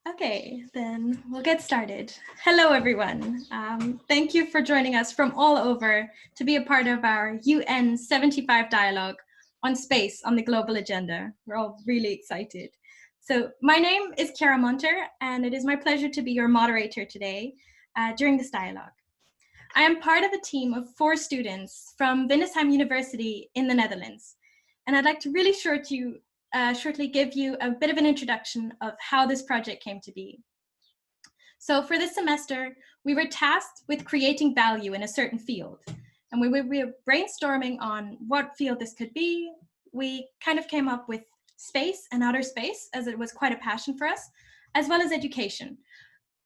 Okay, then we'll get started. Hello, everyone. Thank you for joining us from all over to be a part of our UN75 dialogue on space on the global agenda. We're all really excited. So my name is Chiara Monter, and it is my pleasure to be your moderator today during this dialogue. I am part of a team of 4 students from Windesheim University in the Netherlands, and I'd like to really shortly give you a bit of an introduction of how this project came to be. So for this semester, we were tasked with creating value in a certain field. And we were brainstorming on what field this could be. We kind of came up with space and outer space, as it was quite a passion for us, as well as education.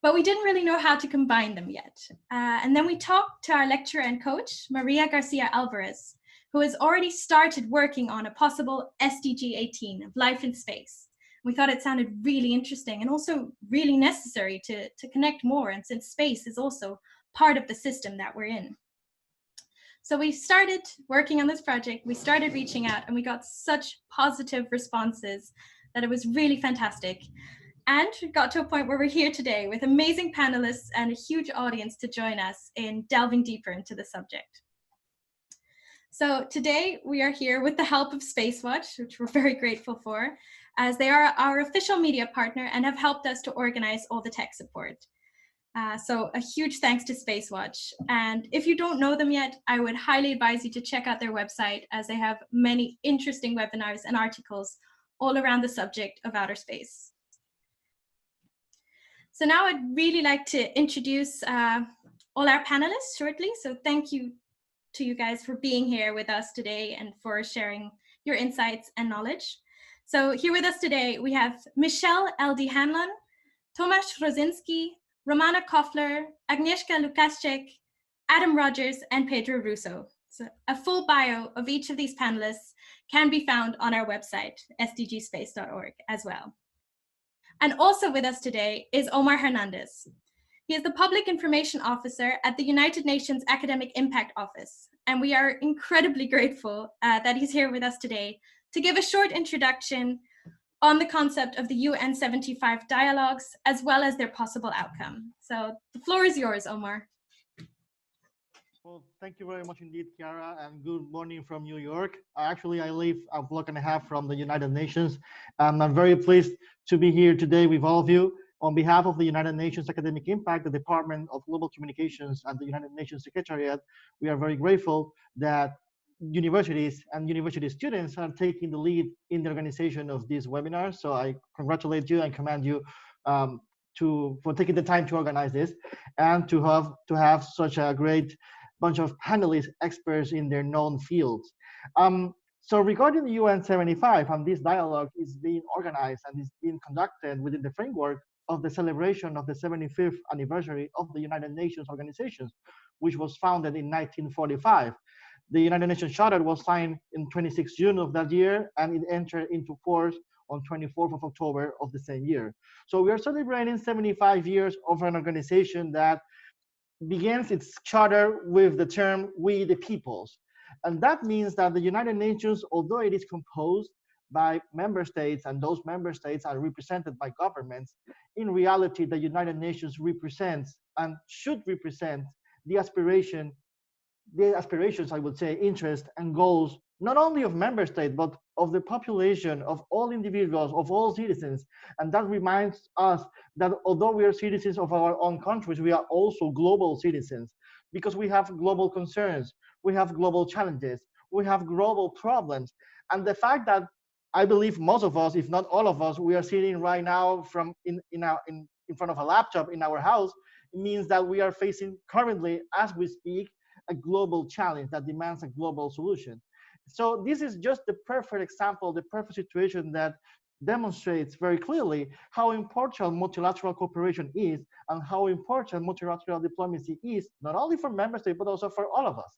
But we didn't really know how to combine them yet. And then we talked to our lecturer and coach, Maria Garcia Alvarez, who has already started working on a possible SDG18 of life in space. We thought it sounded really interesting and also really necessary to connect more, and since space is also part of the system that we're in. So we started working on this project, we started reaching out, and we got such positive responses that it was really fantastic. And we got to a point where we're here today with amazing panelists and a huge audience to join us in delving deeper into the subject. So today we are here with the help of Spacewatch, which we're very grateful for, as they are our official media partner and have helped us to organize all the tech support. So a huge thanks to Spacewatch. And if you don't know them yet, I would highly advise you to check out their website, as they have many interesting webinars and articles all around the subject of outer space. So now I'd really like to introduce all our panelists shortly. So thank you to you guys for being here with us today and for sharing your insights and knowledge. So here with us today, we have Michelle L.D. Hanlon, Tomasz Rosinski, Romana Koffler, Agnieszka Lukaszczyk, Adam Rogers, and Pedro Russo. So a full bio of each of these panelists can be found on our website, sdgspace.org, as well. And also with us today is Omar Hernandez. He is the Public Information Officer at the United Nations Academic Impact Office, and we are incredibly grateful that he's here with us today to give a short introduction on the concept of the UN75 dialogues, as well as their possible outcome. So the floor is yours, Omar. Well, thank you very much indeed, Chiara, and good morning from New York. Actually, I live a block and a half from the United Nations, and I'm very pleased to be here today with all of you. On behalf of the United Nations Academic Impact, the Department of Global Communications, and the United Nations Secretariat, we are very grateful that universities and university students are taking the lead in the organization of this webinar. So I congratulate you and commend you for taking the time to organize this and to have such a great bunch of panelists, experts in their known fields. So regarding the UN75, and this dialogue is being organized and is being conducted within the framework of the celebration of the 75th anniversary of the United Nations organizations, which was founded in 1945. The United Nations Charter was signed in 26 June of that year, and it entered into force on 24th of October of the same year. So we are celebrating 75 years of an organization that begins its charter with the term "we the peoples." And that means that the United Nations, although it is composed by member states, and those member states are represented by governments, in reality, the United Nations represents and should represent the aspirations, I would say, interests and goals, not only of member states, but of the population, of all individuals, of all citizens. And that reminds us that although we are citizens of our own countries, we are also global citizens, because we have global concerns, we have global challenges, we have global problems. And the fact that I believe most of us, if not all of us, we are sitting right now in front of a laptop in our house, it means that we are facing currently, as we speak, a global challenge that demands a global solution. So this is just the perfect example, the perfect situation that demonstrates very clearly how important multilateral cooperation is and how important multilateral diplomacy is, not only for member states, but also for all of us.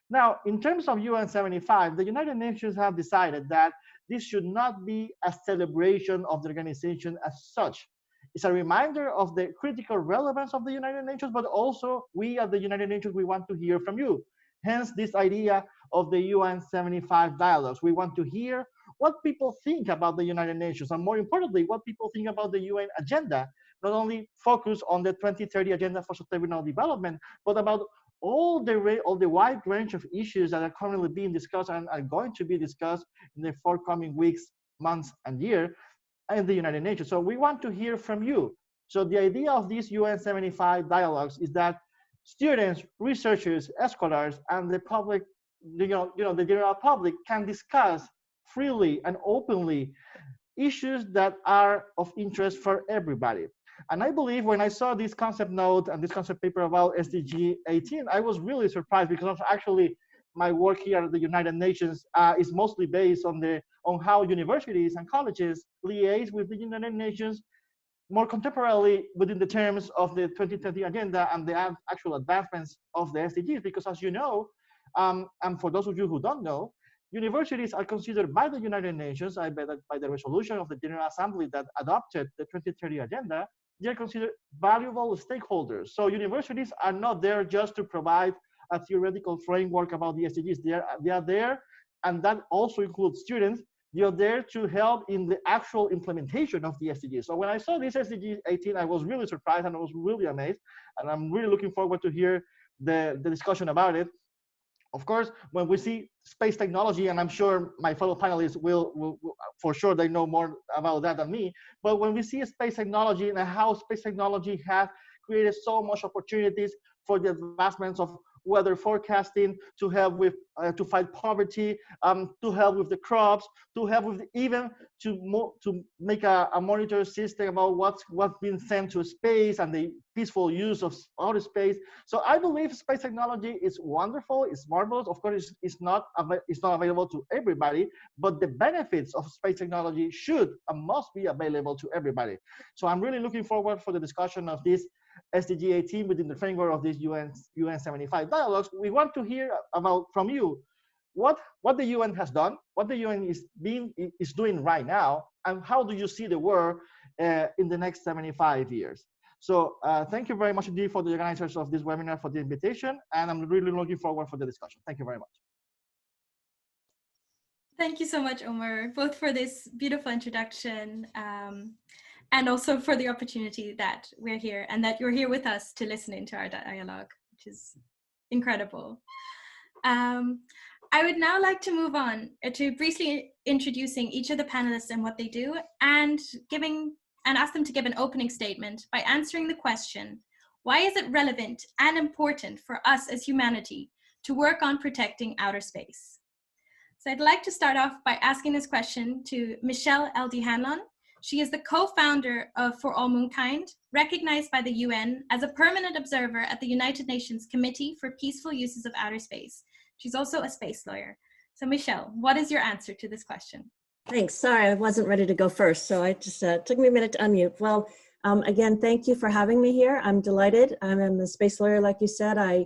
Now, in terms of UN75, the United Nations have decided that this should not be a celebration of the organization as such. It's a reminder of the critical relevance of the United Nations, but also we at the United Nations, we want to hear from you. Hence this idea of the UN75 dialogues. We want to hear what people think about the United Nations, and more importantly, what people think about the UN agenda, not only focus on the 2030 Agenda for Sustainable Development, but about all the wide range of issues that are currently being discussed and are going to be discussed in the forthcoming weeks, months, and year in the United Nations. So we want to hear from you. So the idea of these UN75 dialogues is that students, researchers, scholars, and the public, the general public can discuss freely and openly issues that are of interest for everybody. And I believe when I saw this concept note and this concept paper about SDG18, I was really surprised because actually my work here at the United Nations is mostly based on how universities and colleges liaise with the United Nations more contemporarily within the terms of the 2030 agenda and the actual advancements of the SDGs. Because as you know, and for those of you who don't know, universities are considered by the United Nations, by the resolution of the General Assembly that adopted the 2030 agenda, they're considered valuable stakeholders. So universities are not there just to provide a theoretical framework about the SDGs. They are there, and that also includes students. They are there to help in the actual implementation of the SDGs. So when I saw this SDG 18, I was really surprised and I was really amazed. And I'm really looking forward to hear the discussion about it. Of course, when we see space technology, and I'm sure my fellow panelists will for sure, they know more about that than me, but when we see space technology and how space technology has created so much opportunities for the advancements of weather forecasting, to help with, to fight poverty, to help with the crops, to help with even to make a monitor system about what's being sent to space and the peaceful use of outer space. So I believe space technology is wonderful, it's marvelous. Of course, it's not available to everybody, but the benefits of space technology should and must be available to everybody. So I'm really looking forward for the discussion of this SDG 18 within the framework of these UN75 dialogues. We want to hear about from you what the UN has done, what the UN is doing right now, and how do you see the world in the next 75 years. So thank you very much indeed for the organizers of this webinar for the invitation, and I'm really looking forward for the discussion. Thank you very much. Thank you so much, Omar, both for this beautiful introduction and also for the opportunity that we're here and that you're here with us to listen into our dialogue, which is incredible. I would now like to move on to briefly introducing each of the panelists and what they do, and ask them to give an opening statement by answering the question, why is it relevant and important for us as humanity to work on protecting outer space? So I'd like to start off by asking this question to Michelle L.D. Hanlon. She is the co-founder of For All Mankind, recognized by the UN as a permanent observer at the United Nations Committee for Peaceful Uses of Outer Space. She's also a space lawyer. So Michelle, what is your answer to this question? Thanks. Sorry, I wasn't ready to go first, so I just took me a minute to unmute. Well, again, thank you for having me here. I'm delighted. I'm a space lawyer, like you said. I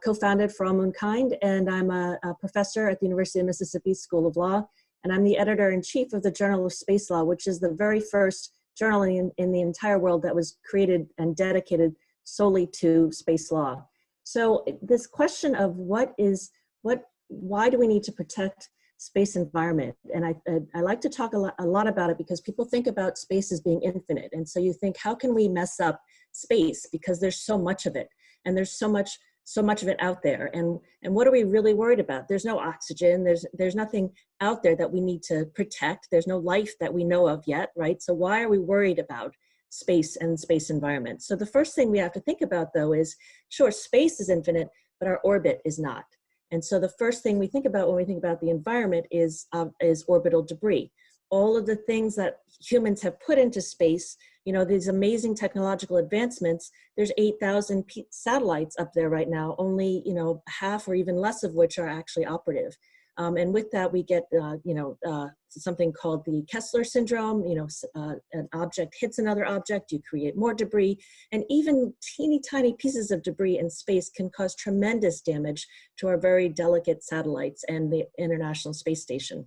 co-founded For All Mankind, and I'm a professor at the University of Mississippi School of Law, and I'm the editor-in-chief of the Journal of Space Law, which is the very first journal in the entire world that was created and dedicated solely to space law. So this question of why do we need to protect space environment? And I like to talk a lot about it because people think about space as being infinite. And so you think, how can we mess up space? Because there's so much of it, and there's so much of it out there. And what are we really worried about? There's no oxygen, there's nothing out there that we need to protect. There's no life that we know of yet, right? So why are we worried about space and space environment? So the first thing we have to think about, though, is, sure, space is infinite, but our orbit is not. And so the first thing we think about when we think about the environment is orbital debris. All of the things that humans have put into space, you know, these amazing technological advancements, there's 8,000 satellites up there right now, only, you know, half or even less of which are actually operative. And with that, we get, something called the Kessler syndrome. You know, an object hits another object, you create more debris, and even teeny tiny pieces of debris in space can cause tremendous damage to our very delicate satellites and the International Space Station.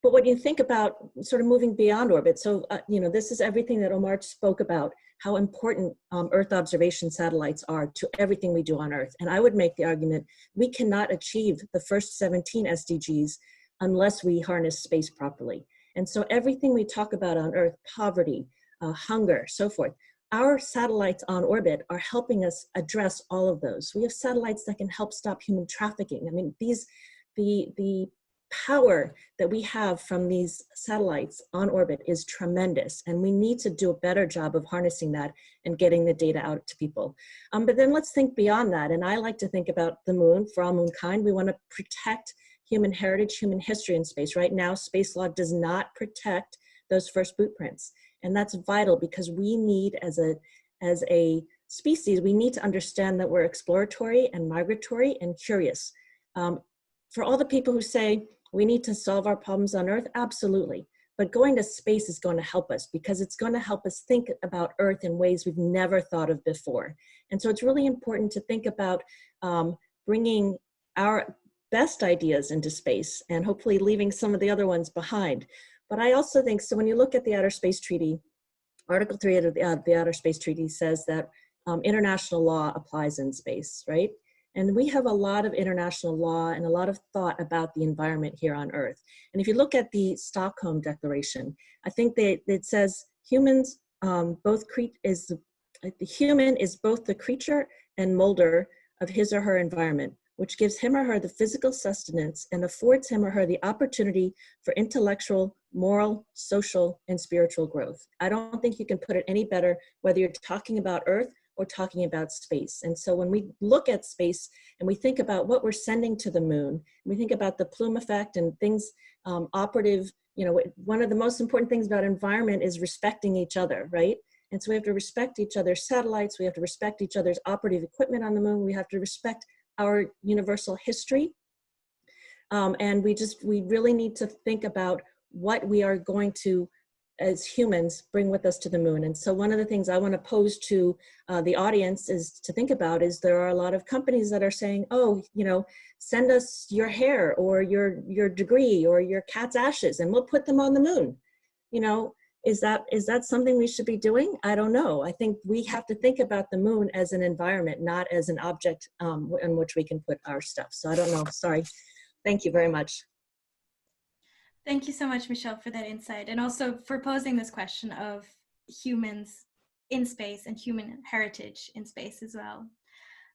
But when you think about sort of moving beyond orbit, so, this is everything that Omar spoke about, how important Earth observation satellites are to everything we do on Earth. And I would make the argument we cannot achieve the first 17 SDGs unless we harness space properly. And so everything we talk about on Earth, poverty, hunger, so forth, our satellites on orbit are helping us address all of those. We have satellites that can help stop human trafficking. I mean, the power that we have from these satellites on orbit is tremendous, and we need to do a better job of harnessing that and getting the data out to people. But then let's think beyond that, and I like to think about the moon. For all mankind, we want to protect human heritage, human history in space. Right now, space law does not protect those first boot prints, and that's vital because we need, as a species, we need to understand that we're exploratory and migratory and curious. For all the people who say we need to solve our problems on Earth, absolutely. But going to space is going to help us because it's going to help us think about Earth in ways we've never thought of before. And so it's really important to think about bringing our best ideas into space and hopefully leaving some of the other ones behind. But I also think, so when you look at the Outer Space Treaty, Article 3 of the Outer Space Treaty says that international law applies in space, right? And we have a lot of international law and a lot of thought about the environment here on Earth. And if you look at the Stockholm Declaration, I think it says humans, the human is both the creature and molder of his or her environment, which gives him or her the physical sustenance and affords him or her the opportunity for intellectual, moral, social, and spiritual growth. I don't think you can put it any better, whether you're talking about Earth or talking about space. And so when we look at space and we think about what we're sending to the moon, we think about the plume effect and things operative, you know, one of the most important things about environment is respecting each other, right? And so we have to respect each other's satellites, we have to respect each other's operative equipment on the moon, we have to respect our universal history. And we really need to think about what we are going to, as humans, bring with us to the moon. And so one of the things I want to pose to the audience is to think about is there are a lot of companies that are saying, oh, you know, send us your hair or your degree or your cat's ashes and we'll put them on the moon. You know, is that something we should be doing? I don't know. I think we have to think about the moon as an environment, not as an object in which we can put our stuff. So I don't know, sorry. Thank you very much. Thank you so much, Michelle, for that insight, and also for posing this question of humans in space and human heritage in space as well.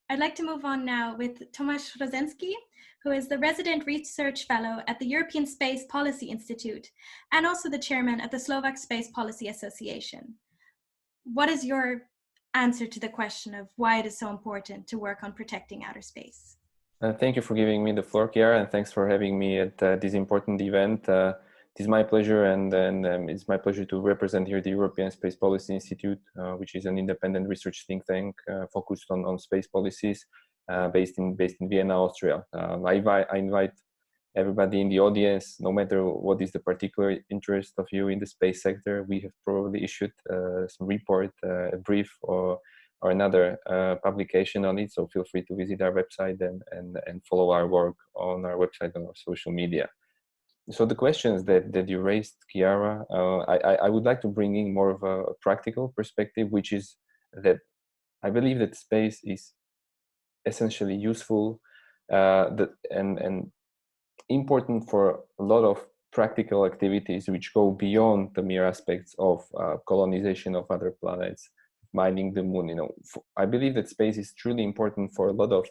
I'd like to move on now with Tomasz Rozenski, who is the Resident Research Fellow at the European Space Policy Institute and also the Chairman of the Slovak Space Policy Association. What is your answer to the question of why it is so important to work on protecting outer space? Thank you for giving me the floor, Chiara, and thanks for having me at this important event. It is my pleasure, and it's my pleasure to represent here the European Space Policy Institute, which is an independent research think tank focused on space policies, based in Vienna, Austria. I invite everybody in the audience, no matter what is the particular interest of you in the space sector. We have probably issued some report, a brief, or another publication on it, so feel free to visit our website and follow our work on our website and our social media. So the questions that you raised, Chiara, I would like to bring in more of a practical perspective, which is that I believe that space is essentially useful and important for a lot of practical activities which go beyond the mere aspects of colonization of other planets, mining the moon. You know, I believe that space is truly important for a lot of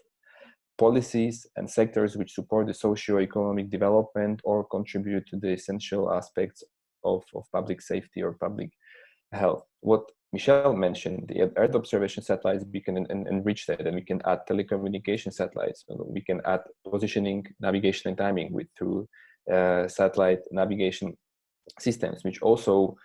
policies and sectors which support the socio-economic development or contribute to the essential aspects of public safety or public health. What Michelle mentioned, the Earth observation satellites, we can enrich that, and we can add telecommunication satellites. We can add positioning, navigation, and timing through satellite navigation systems, which also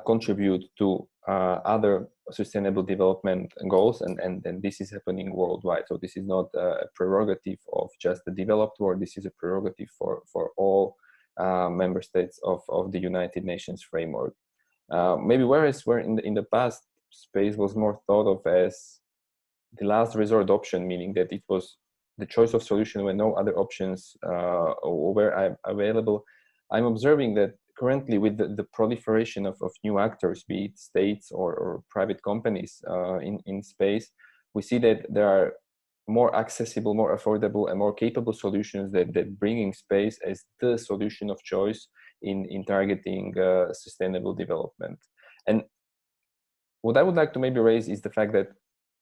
contribute to other sustainable development goals, and this is happening worldwide. So this is not a prerogative of just the developed world. This is a prerogative for all member states of the United Nations framework. Maybe where in the past space was more thought of as the last resort option, meaning that it was the choice of solution when no other options were available. I'm observing that currently, with the proliferation of new actors, be it states or private companies in space, we see that there are more accessible, more affordable, and more capable solutions that bringing space as the solution of choice in targeting sustainable development. And what I would like to maybe raise is the fact that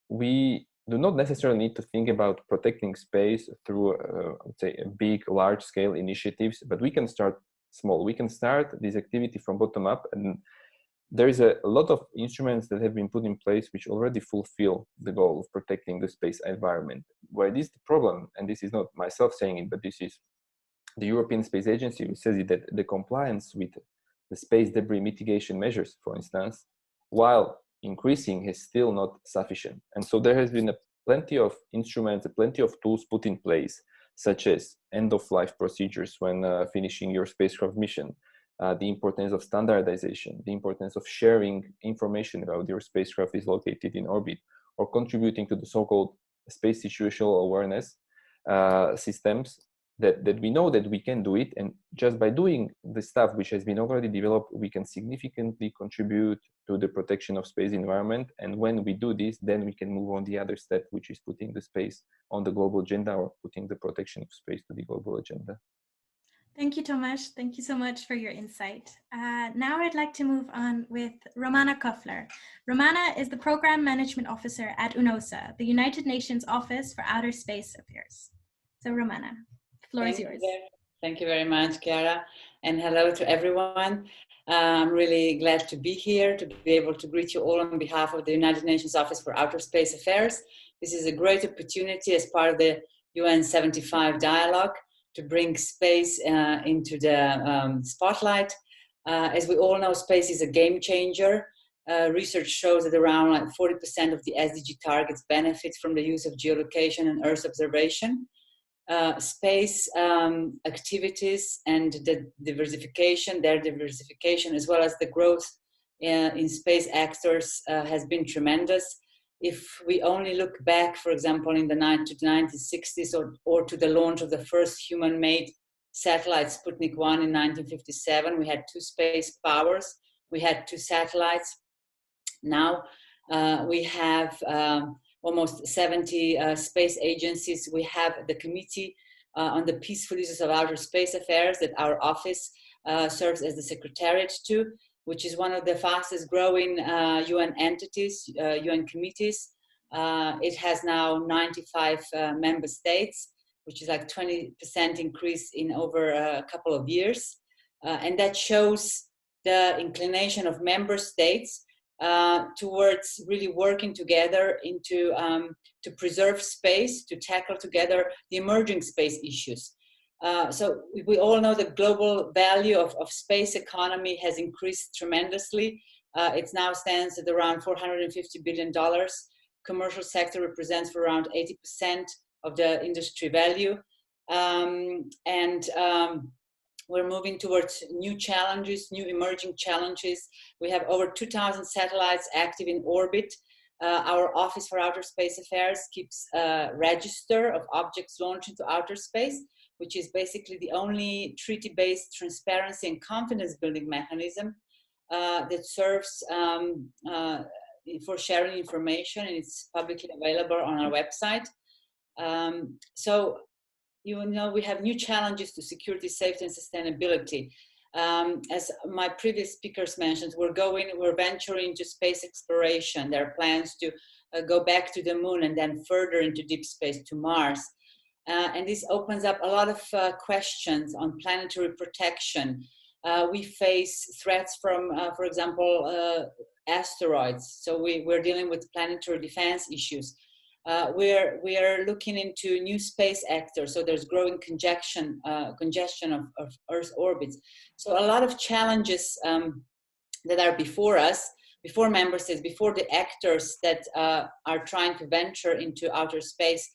we do not necessarily need to think about protecting space through, I would say, big, large-scale initiatives, but we can start small. We can start this activity from bottom up, and there is a lot of instruments that have been put in place which already fulfill the goal of protecting the space environment. Where this is the problem, and this is not myself saying it, but this is the European Space Agency, which says it, that the compliance with the space debris mitigation measures, for instance, while increasing, is still not sufficient. And so there has been plenty of instruments, plenty of tools put in place, such as end-of-life procedures when finishing your spacecraft mission, the importance of standardization, the importance of sharing information about your spacecraft is located in orbit, or contributing to the so-called space situational awareness systems that we know that we can do it. And just by doing the stuff which has been already developed, we can significantly contribute to the protection of space environment. And when we do this, then we can move on the other step, which is putting the space on the global agenda, or putting the protection of space to the global agenda. Thank you, Tomasz. Thank you so much for your insight. Now I'd like to move on with Romana Koffler. Romana is the Program Management Officer at UNOSA, the United Nations Office for Outer Space Affairs. So Romana, the floor is yours. Thank you very much, Chiara, and hello to everyone. I'm really glad to be here, to be able to greet you all on behalf of the United Nations Office for Outer Space Affairs. This is a great opportunity as part of the UN75 dialogue to bring space into the spotlight. As we all know, space is a game changer. Research shows that around 40% of the SDG targets benefit from the use of geolocation and Earth observation. Space activities and their diversification, as well as the growth in space actors has been tremendous. If we only look back, for example, in the 1960s or to the launch of the first human-made satellite, Sputnik 1 in 1957, we had 2 space powers, we had 2 satellites. Now we have almost 70 space agencies. We have the Committee on the Peaceful Uses of Outer Space Affairs that our office serves as the secretariat to, which is one of the fastest growing UN entities, UN committees. It has now 95 member states, which is like 20% increase in over a couple of years. And that shows the inclination of member states towards really working together to preserve space, to tackle together the emerging space issues. So we all know the global value of space economy has increased tremendously. It now stands at around $450 billion. Commercial sector represents for around 80% of the industry value. We're moving towards new challenges, new emerging challenges. We have over 2,000 satellites active in orbit. Our Office for Outer Space Affairs keeps a register of objects launched into outer space, which is basically the only treaty-based transparency and confidence-building mechanism that serves for sharing information, and it's publicly available on our website. So, you know, we have new challenges to security, safety, and sustainability. As my previous speakers mentioned, we're venturing into space exploration. There are plans to go back to the moon and then further into deep space to Mars. And this opens up a lot of questions on planetary protection. We face threats from, for example, asteroids. So we're dealing with planetary defense issues. We are looking into new space actors. So there's growing congestion of Earth orbits. So a lot of challenges that are before us, before member states, before the actors that are trying to venture into outer space.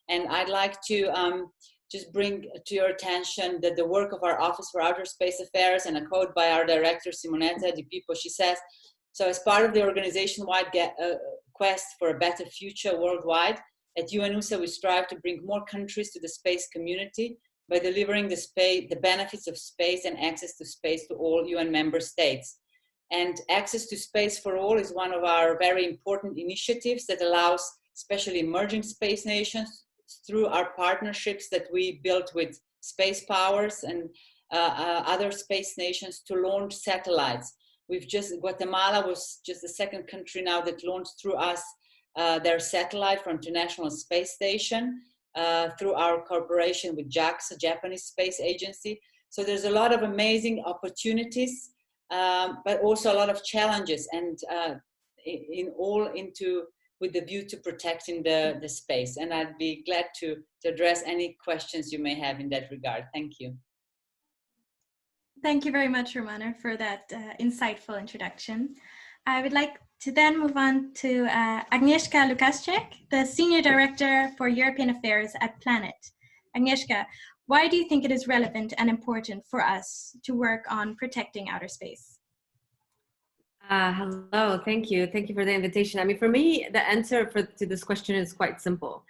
And I'd like to just bring to your attention that the work of our Office for Outer Space Affairs, and a quote by our director, Simonetta Di Pippo, she says, so as part of the organization-wide quest for a better future worldwide, at UNOSA we strive to bring more countries to the space community by delivering the benefits of space and access to space to all UN member states. And access to space for all is one of our very important initiatives that allows especially emerging space nations through our partnerships that we built with space powers and other space nations to launch satellites. Guatemala was just the second country now that launched through us their satellite from International Space Station through our cooperation with JAXA, Japanese Space Agency. So there's a lot of amazing opportunities, but also a lot of challenges, and with the view to protecting the space. And I'd be glad to address any questions you may have in that regard. Thank you. Thank you very much, Romana, for that insightful introduction. I would like to then move on to Agnieszka Lukaszczyk, the Senior Director for European Affairs at Planet. Agnieszka, why do you think it is relevant and important for us to work on protecting outer space? Hello, thank you. Thank you for the invitation. I mean, for me, the answer to this question is quite simple.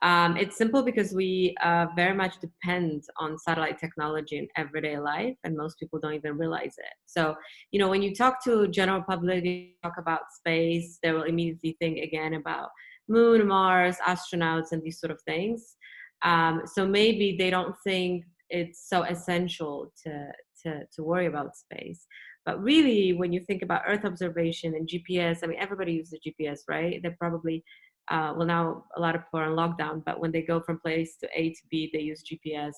It's simple because we very much depend on satellite technology in everyday life, and most people don't even realize it. So, you know, when you talk to general public, you talk about space, they will immediately think again about moon, Mars, astronauts, and these sort of things. So maybe they don't think it's so essential to worry about space. But really, when you think about Earth observation and GPS, I mean, everybody uses GPS, right? They're probably well, now a lot of people are on lockdown, but when they go from place to A to B, they use GPS.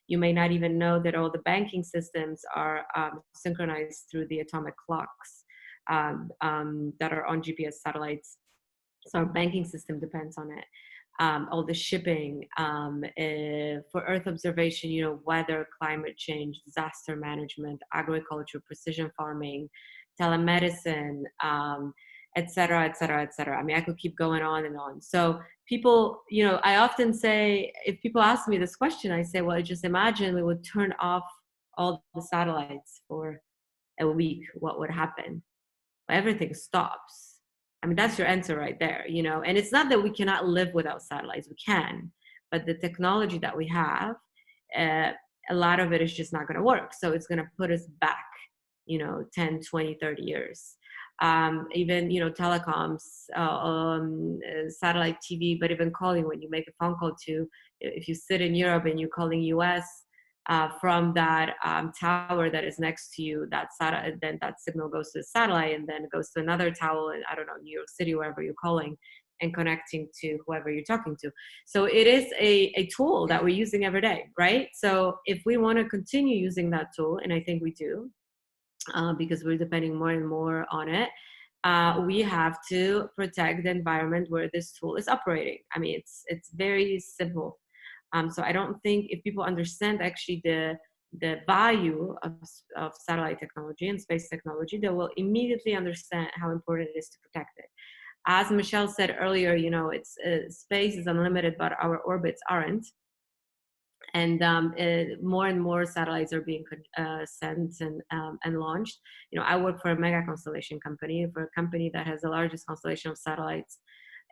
You may not even know that all the banking systems are synchronized through the atomic clocks that are on GPS satellites. So our banking system depends on it. All the shipping, for Earth observation, you know, weather, climate change, disaster management, agriculture, precision farming, telemedicine, et cetera, et cetera, et cetera. I mean, I could keep going on and on. So people, you know, I often say, if people ask me this question, I say, well, just imagine we would turn off all the satellites for a week. What would happen? Well, everything stops. I mean, that's your answer right there, you know, and it's not that we cannot live without satellites, we can, but the technology that we have, a lot of it is just not going to work. So it's going to put us back, you know, 10, 20, 30 years. Even, you know, telecoms, satellite TV, but even calling, when you make a phone call to, if you sit in Europe and you're calling US from that tower that is next to you, then that signal goes to the satellite and then it goes to another tower in, I don't know, New York City, wherever you're calling, and connecting to whoever you're talking to. So it is a tool that we're using every day, right? So if we want to continue using that tool, and I think we do, because we're depending more and more on it, we have to protect the environment where this tool is operating. I mean, it's very simple. So I don't think if people understand actually the value of satellite technology and space technology, they will immediately understand how important it is to protect it. As Michelle said earlier, you know, space is unlimited, but our orbits aren't. And more and more satellites are being sent and launched. You know, I work for a mega constellation company, for a company that has the largest constellation of satellites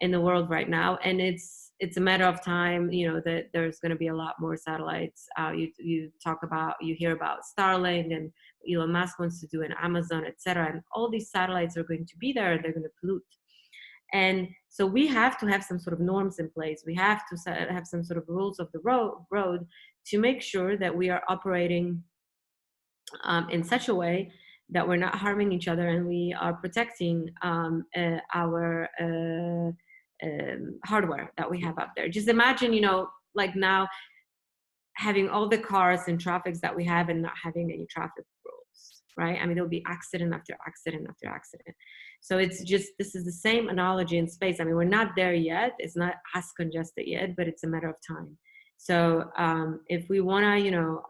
in the world right now. And it's a matter of time, you know, that there's going to be a lot more satellites. You hear about Starlink and Elon Musk wants to do in Amazon, et cetera. And all these satellites are going to be there and they're going to pollute. And so we have to have some sort of norms in place. We have to have some sort of rules of the road to make sure that we are operating in such a way that we're not harming each other and we are protecting our hardware that we have up there. Just imagine, you know, like now having all the cars and traffics that we have and not having any traffic rules, right? I mean, there'll be accident after accident after accident. So it's just, this is the same analogy in space. I mean, we're not there yet. It's not as congested yet, but it's a matter of time. So if we want to, you know,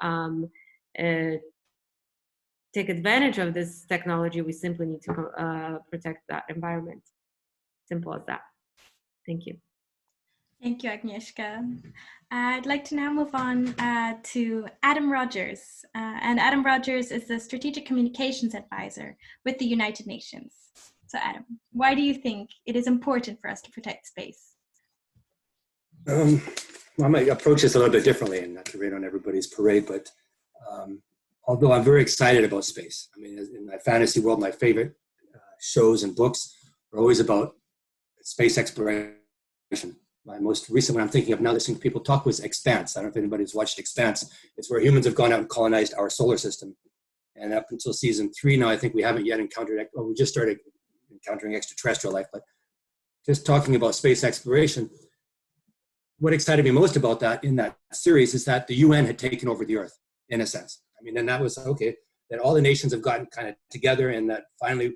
take advantage of this technology, we simply need to protect that environment. Simple as that. Thank you. Thank you, Agnieszka. I'd like to now move on to Adam Rogers. And Adam Rogers is the Strategic Communications Advisor with the United Nations. So Adam, why do you think it is important for us to protect space? Well, I might approach this a little bit differently and not to rain on everybody's parade, but although I'm very excited about space, I mean, in my fantasy world, my favorite shows and books are always about space exploration. my most recent one I'm thinking of now, listening to people talk, was Expanse. I don't know if anybody's watched Expanse. It's where humans have gone out and colonized our solar system. And up until season 3 now, I think we haven't yet encountered, well, we just started encountering extraterrestrial life, but just talking about space exploration, what excited me most about that in that series is that the UN had taken over the Earth, in a sense. I mean, and that was, okay, that all the nations have gotten kind of together, and that finally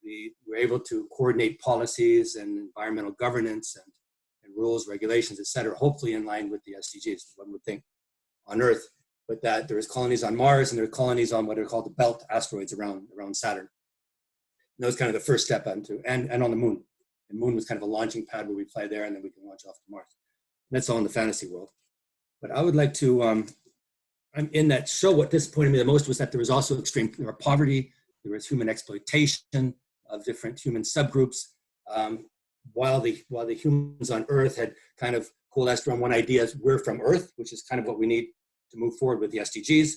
we were able to coordinate policies and environmental governance and rules, regulations, et cetera, hopefully in line with the SDGs, one would think, on Earth, but that there's colonies on Mars and there are colonies on what are called the belt asteroids around Saturn. And that was kind of the first step onto, and on the moon. The moon was kind of a launching pad where we fly there and then we can launch off to Mars. And that's all in the fantasy world. But I would like to, I'm in that show, what disappointed me the most was that there was also extreme poverty, there was human exploitation of different human subgroups. While the humans on Earth had kind of coalesced around one idea, we're from Earth, which is kind of what we need to move forward with the SDGs.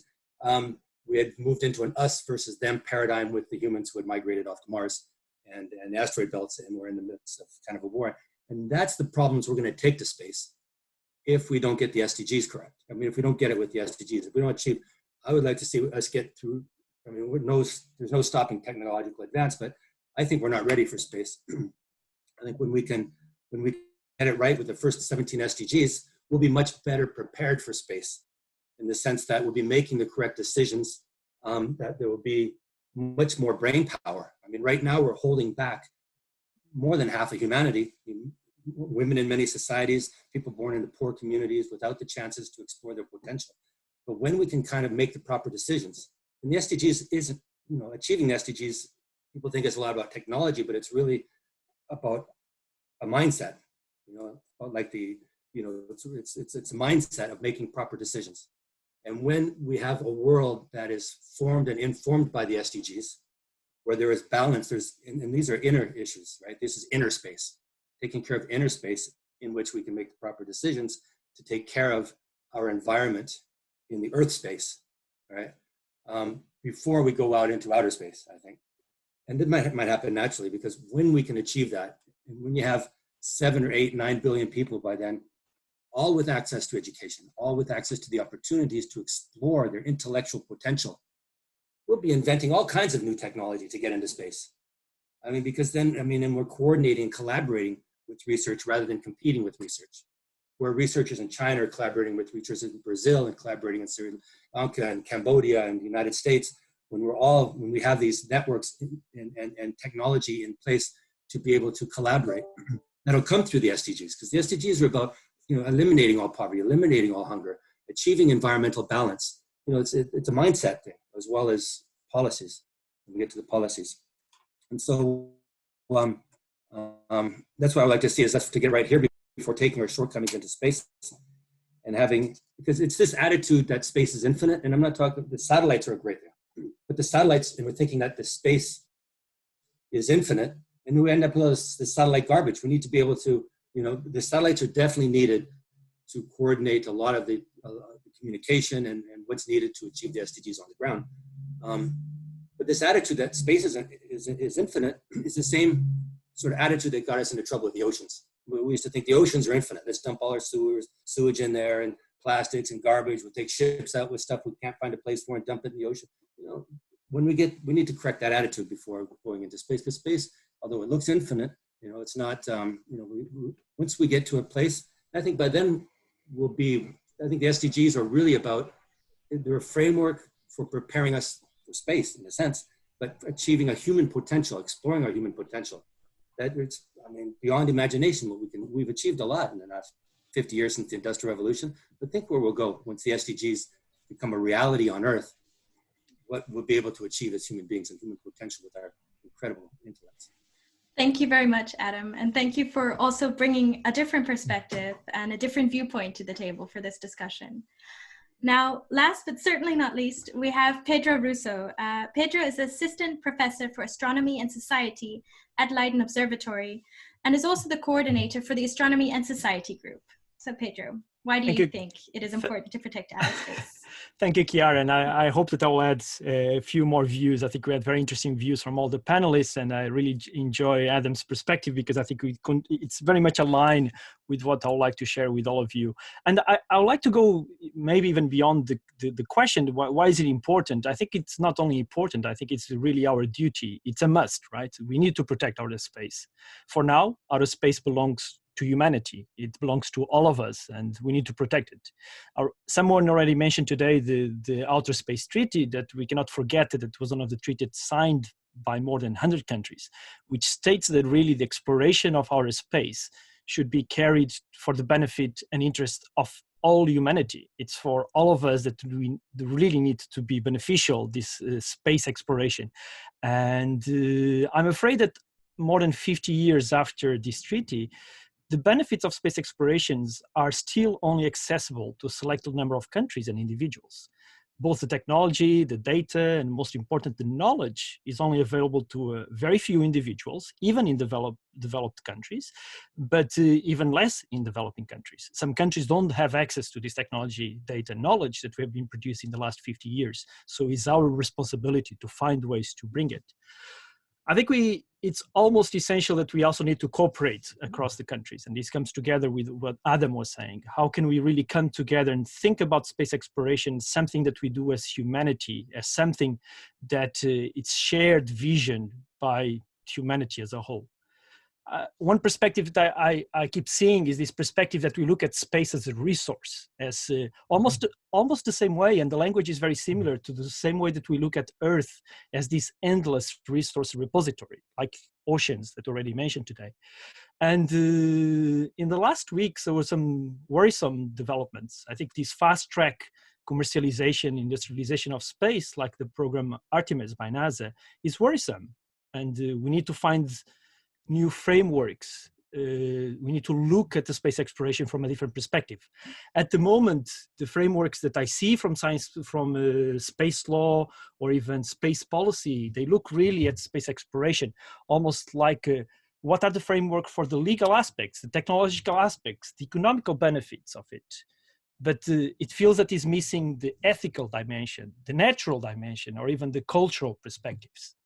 We had moved into an us versus them paradigm with the humans who had migrated off to Mars and the asteroid belts, and we're in the midst of kind of a war. And that's the problems we're going to take to space if we don't get the SDGs correct. I mean, if we don't get it with the SDGs, if we don't achieve, I would like to see us get through. I mean, there's no stopping technological advance, but I think we're not ready for space. I think when we get it right with the first 17 SDGs, we'll be much better prepared for space, in the sense that we'll be making the correct decisions, that there will be much more brain power. I mean, right now we're holding back more than half of humanity, women in many societies, people born into poor communities without the chances to explore their potential. But when we can kind of make the proper decisions, and the SDGs isn't, achieving the SDGs, people think it's a lot about technology, but it's really about a mindset, about like it's a mindset of making proper decisions. And when we have a world that is formed and informed by the SDGs, where there is balance, and these are inner issues, right? This is inner space, taking care of inner space in which we can make the proper decisions to take care of our environment in the Earth space, right? Before we go out into outer space, I think. And it might happen naturally, because when we can achieve that, and when you have 7 or 8, 9 billion people by then, all with access to education, all with access to the opportunities to explore their intellectual potential, we'll be inventing all kinds of new technology to get into space. I mean, because then, and we're coordinating and collaborating with research rather than competing with research. Where researchers in China are collaborating with researchers in Brazil and collaborating in Sri Lanka and Cambodia and the United States, when we have these networks and technology in place to be able to collaborate, that'll come through the SDGs, because the SDGs are about eliminating all poverty, eliminating all hunger, achieving environmental balance. It's a mindset thing as well as policies. When we get to the policies, and so that's what I would like to see, is us to get right here before taking our shortcomings into space, and because it's this attitude that space is infinite. And I'm not talking, the satellites are a great thing, but the satellites, and we're thinking that the space is infinite, and we end up with this satellite garbage. We need to be able to, the satellites are definitely needed to coordinate a lot of the communication and what's needed to achieve the SDGs on the ground. But this attitude that space is infinite is the same sort of attitude that got us into trouble with the oceans. We used to think the oceans are infinite. Let's dump all our sewage in there, and plastics and garbage. We'll take ships out with stuff we can't find a place for and dump it in the ocean. When we need to correct that attitude before going into space. Because space, although it looks infinite, it's not. Once we get to a place, I think by then I think the SDGs are really about, they're a framework for preparing us for space in a sense, but achieving a human potential, exploring our human potential. That it's, beyond imagination, we've achieved a lot in the last 50 years since the Industrial Revolution. But think where we'll go once the SDGs become a reality on Earth, what we'll be able to achieve as human beings and human potential with our incredible intellects. Thank you very much, Adam. And thank you for also bringing a different perspective and a different viewpoint to the table for this discussion. Now, last but certainly not least, we have Pedro Russo. Pedro is Assistant Professor for Astronomy and Society at Leiden Observatory and is also the coordinator for the Astronomy and Society Group. So Pedro, why do you think it is important to protect outer space? Thank you, Chiara. And I hope that I will add a few more views. I think we had very interesting views from all the panelists, and I really enjoy Adam's perspective because I think it's very much aligned with what I would like to share with all of you. And I would like to go maybe even beyond the question, why is it important? I think it's not only important, I think it's really our duty. It's a must, right? We need to protect outer space. For now, outer space belongs to humanity. It belongs to all of us, and we need to protect it. Someone already mentioned today the Outer Space Treaty, that we cannot forget that it was one of the treaties signed by more than 100 countries, which states that really the exploration of outer space should be carried for the benefit and interest of all humanity. It's for all of us that we really need to be beneficial, this space exploration. And I'm afraid that more than 50 years after this treaty, the benefits of space explorations are still only accessible to a selected number of countries and individuals. Both the technology, the data, and most important, the knowledge is only available to very few individuals, even in developed countries, but even less in developing countries. Some countries don't have access to this technology, data, knowledge that we have been producing in the last 50 years. So it's our responsibility to find ways to bring it. I think it's almost essential that we also need to cooperate across the countries. And this comes together with what Adam was saying. How can we really come together and think about space exploration, something that we do as humanity, as something that it's shared vision by humanity as a whole? One perspective that I keep seeing is this perspective that we look at space as a resource, as almost the same way, and the language is very similar to the same way that we look at Earth as this endless resource repository, like oceans that already mentioned today. And in the last weeks, there were some worrisome developments. I think this fast-track commercialization, industrialization of space, like the program Artemis by NASA, is worrisome. And we need to find new frameworks. We need to look at the space exploration from a different perspective. At the moment, the frameworks that I see from science, from space law or even space policy, they look really at space exploration, almost like what are the framework for the legal aspects, the technological aspects, the economical benefits of it. But it feels that it's missing the ethical dimension, the natural dimension, or even the cultural perspectives.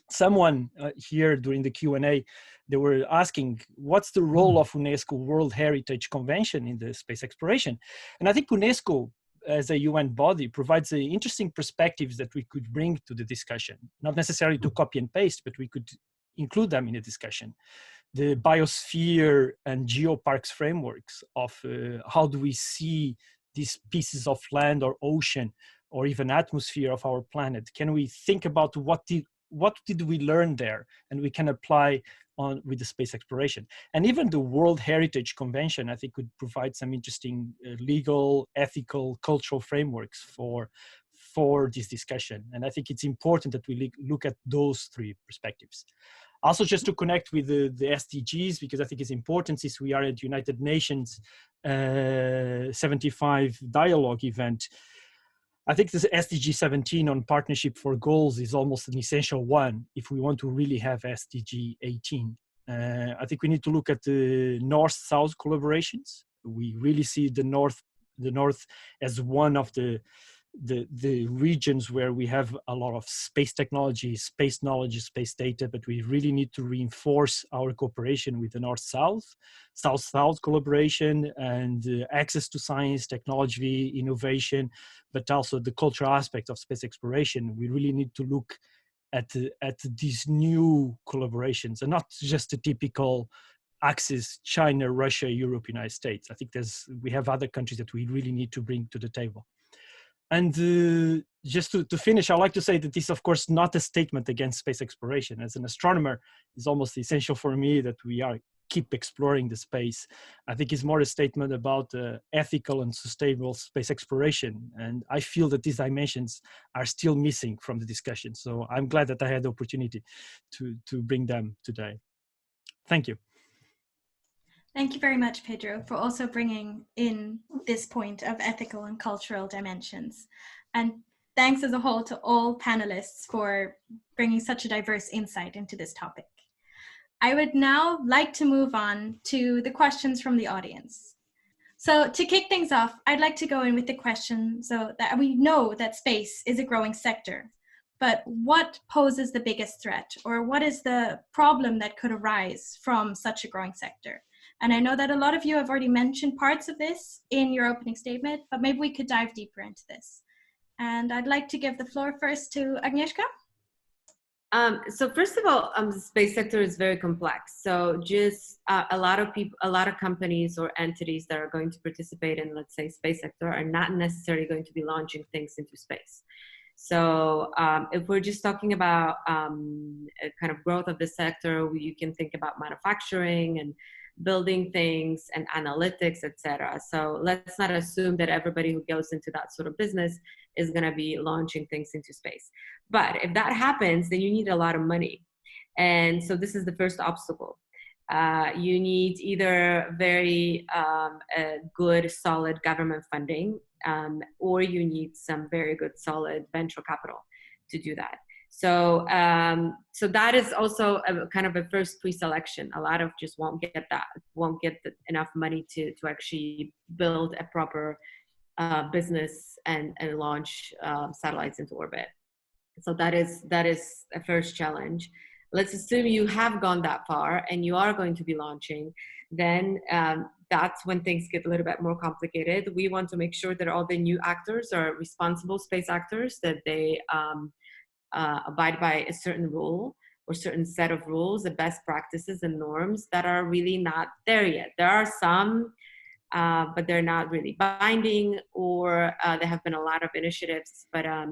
Someone here during the Q&A, they were asking, what's the role of UNESCO World Heritage Convention in the space exploration? And I think UNESCO, as a UN body, provides interesting perspectives that we could bring to the discussion, not necessarily to copy and paste, but we could include them in the discussion. The biosphere and geoparks frameworks of how do we see these pieces of land or ocean or even atmosphere of our planet? Can we think about what did we learn there, and we can apply on with the space exploration? And even the World Heritage Convention, I think, could provide some interesting legal, ethical, cultural frameworks for this discussion. And I think it's important that we look at those three perspectives. Also, just to connect with the SDGs, because I think it's important, since we are at United Nations 75 dialogue event. I think this SDG18 on partnership for goals is almost an essential one if we want to really have SDG18. I think we need to look at the North-South collaborations. We really see the North as one of the regions where we have a lot of space technology, space knowledge, space data, but we really need to reinforce our cooperation with the North-South, South-South collaboration, and access to science, technology, innovation, but also the cultural aspect of space exploration. We really need to look at these new collaborations, and not just the typical axis: China, Russia, Europe, United States. I think we have other countries that we really need to bring to the table. And just to finish, I'd like to say that this is, of course, not a statement against space exploration. As an astronomer, it's almost essential for me that we keep exploring the space. I think it's more a statement about ethical and sustainable space exploration. And I feel that these dimensions are still missing from the discussion. So I'm glad that I had the opportunity to bring them today. Thank you. Thank you very much, Pedro, for also bringing in this point of ethical and cultural dimensions. And thanks as a whole to all panelists for bringing such a diverse insight into this topic. I would now like to move on to the questions from the audience. So to kick things off, I'd like to go in with the question, so that we know that space is a growing sector, but what poses the biggest threat, or what is the problem that could arise from such a growing sector? And I know that a lot of you have already mentioned parts of this in your opening statement, but maybe we could dive deeper into this. And I'd like to give the floor first to Agnieszka. So first of all, the space sector is very complex. So just a lot of people, a lot of companies or entities that are going to participate in, let's say, space sector are not necessarily going to be launching things into space. So if we're just talking about a kind of growth of the sector, you can think about manufacturing and building things and analytics, etc. So let's not assume that everybody who goes into that sort of business is going to be launching things into space. But if that happens, then you need a lot of money. And so this is the first obstacle. You need either very good, solid government funding, or you need some very good, solid venture capital to do that. So, so that is also a kind of a first pre-selection. A lot of just won't get enough money to actually build a proper business and launch satellites into orbit. So that is a first challenge. Let's assume you have gone that far and you are going to be launching, then that's when things get a little bit more complicated. We want to make sure that all the new actors are responsible space actors, that they abide by a certain rule or certain set of rules, the best practices and norms that are really not there yet. There are some, but they're not really binding, or there have been a lot of initiatives, but a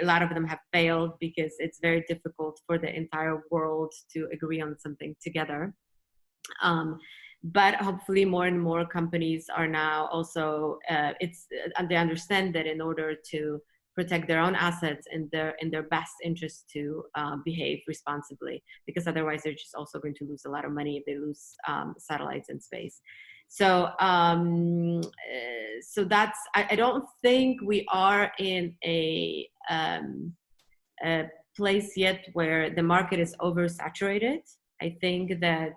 lot of them have failed because it's very difficult for the entire world to agree on something together. But hopefully more and more companies are now also, they understand that in order to protect their own assets and in their best interest to behave responsibly, because otherwise they're just also going to lose a lot of money if they lose satellites in space. So, so that's, I don't think we are in a place yet where the market is oversaturated. I think that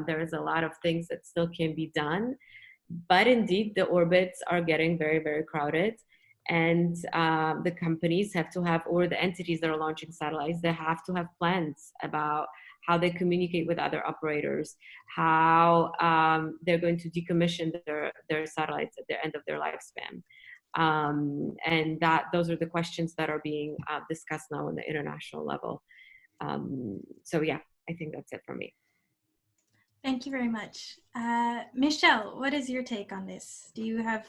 there is a lot of things that still can be done, but indeed the orbits are getting very, very crowded. And the companies have to have, or the entities that are launching satellites, they have to have plans about how they communicate with other operators, how they're going to decommission their satellites at the end of their lifespan. And those are the questions that are being discussed now on the international level. So yeah, I think that's it for me. Thank you very much. Michelle, what is your take on this? Do you have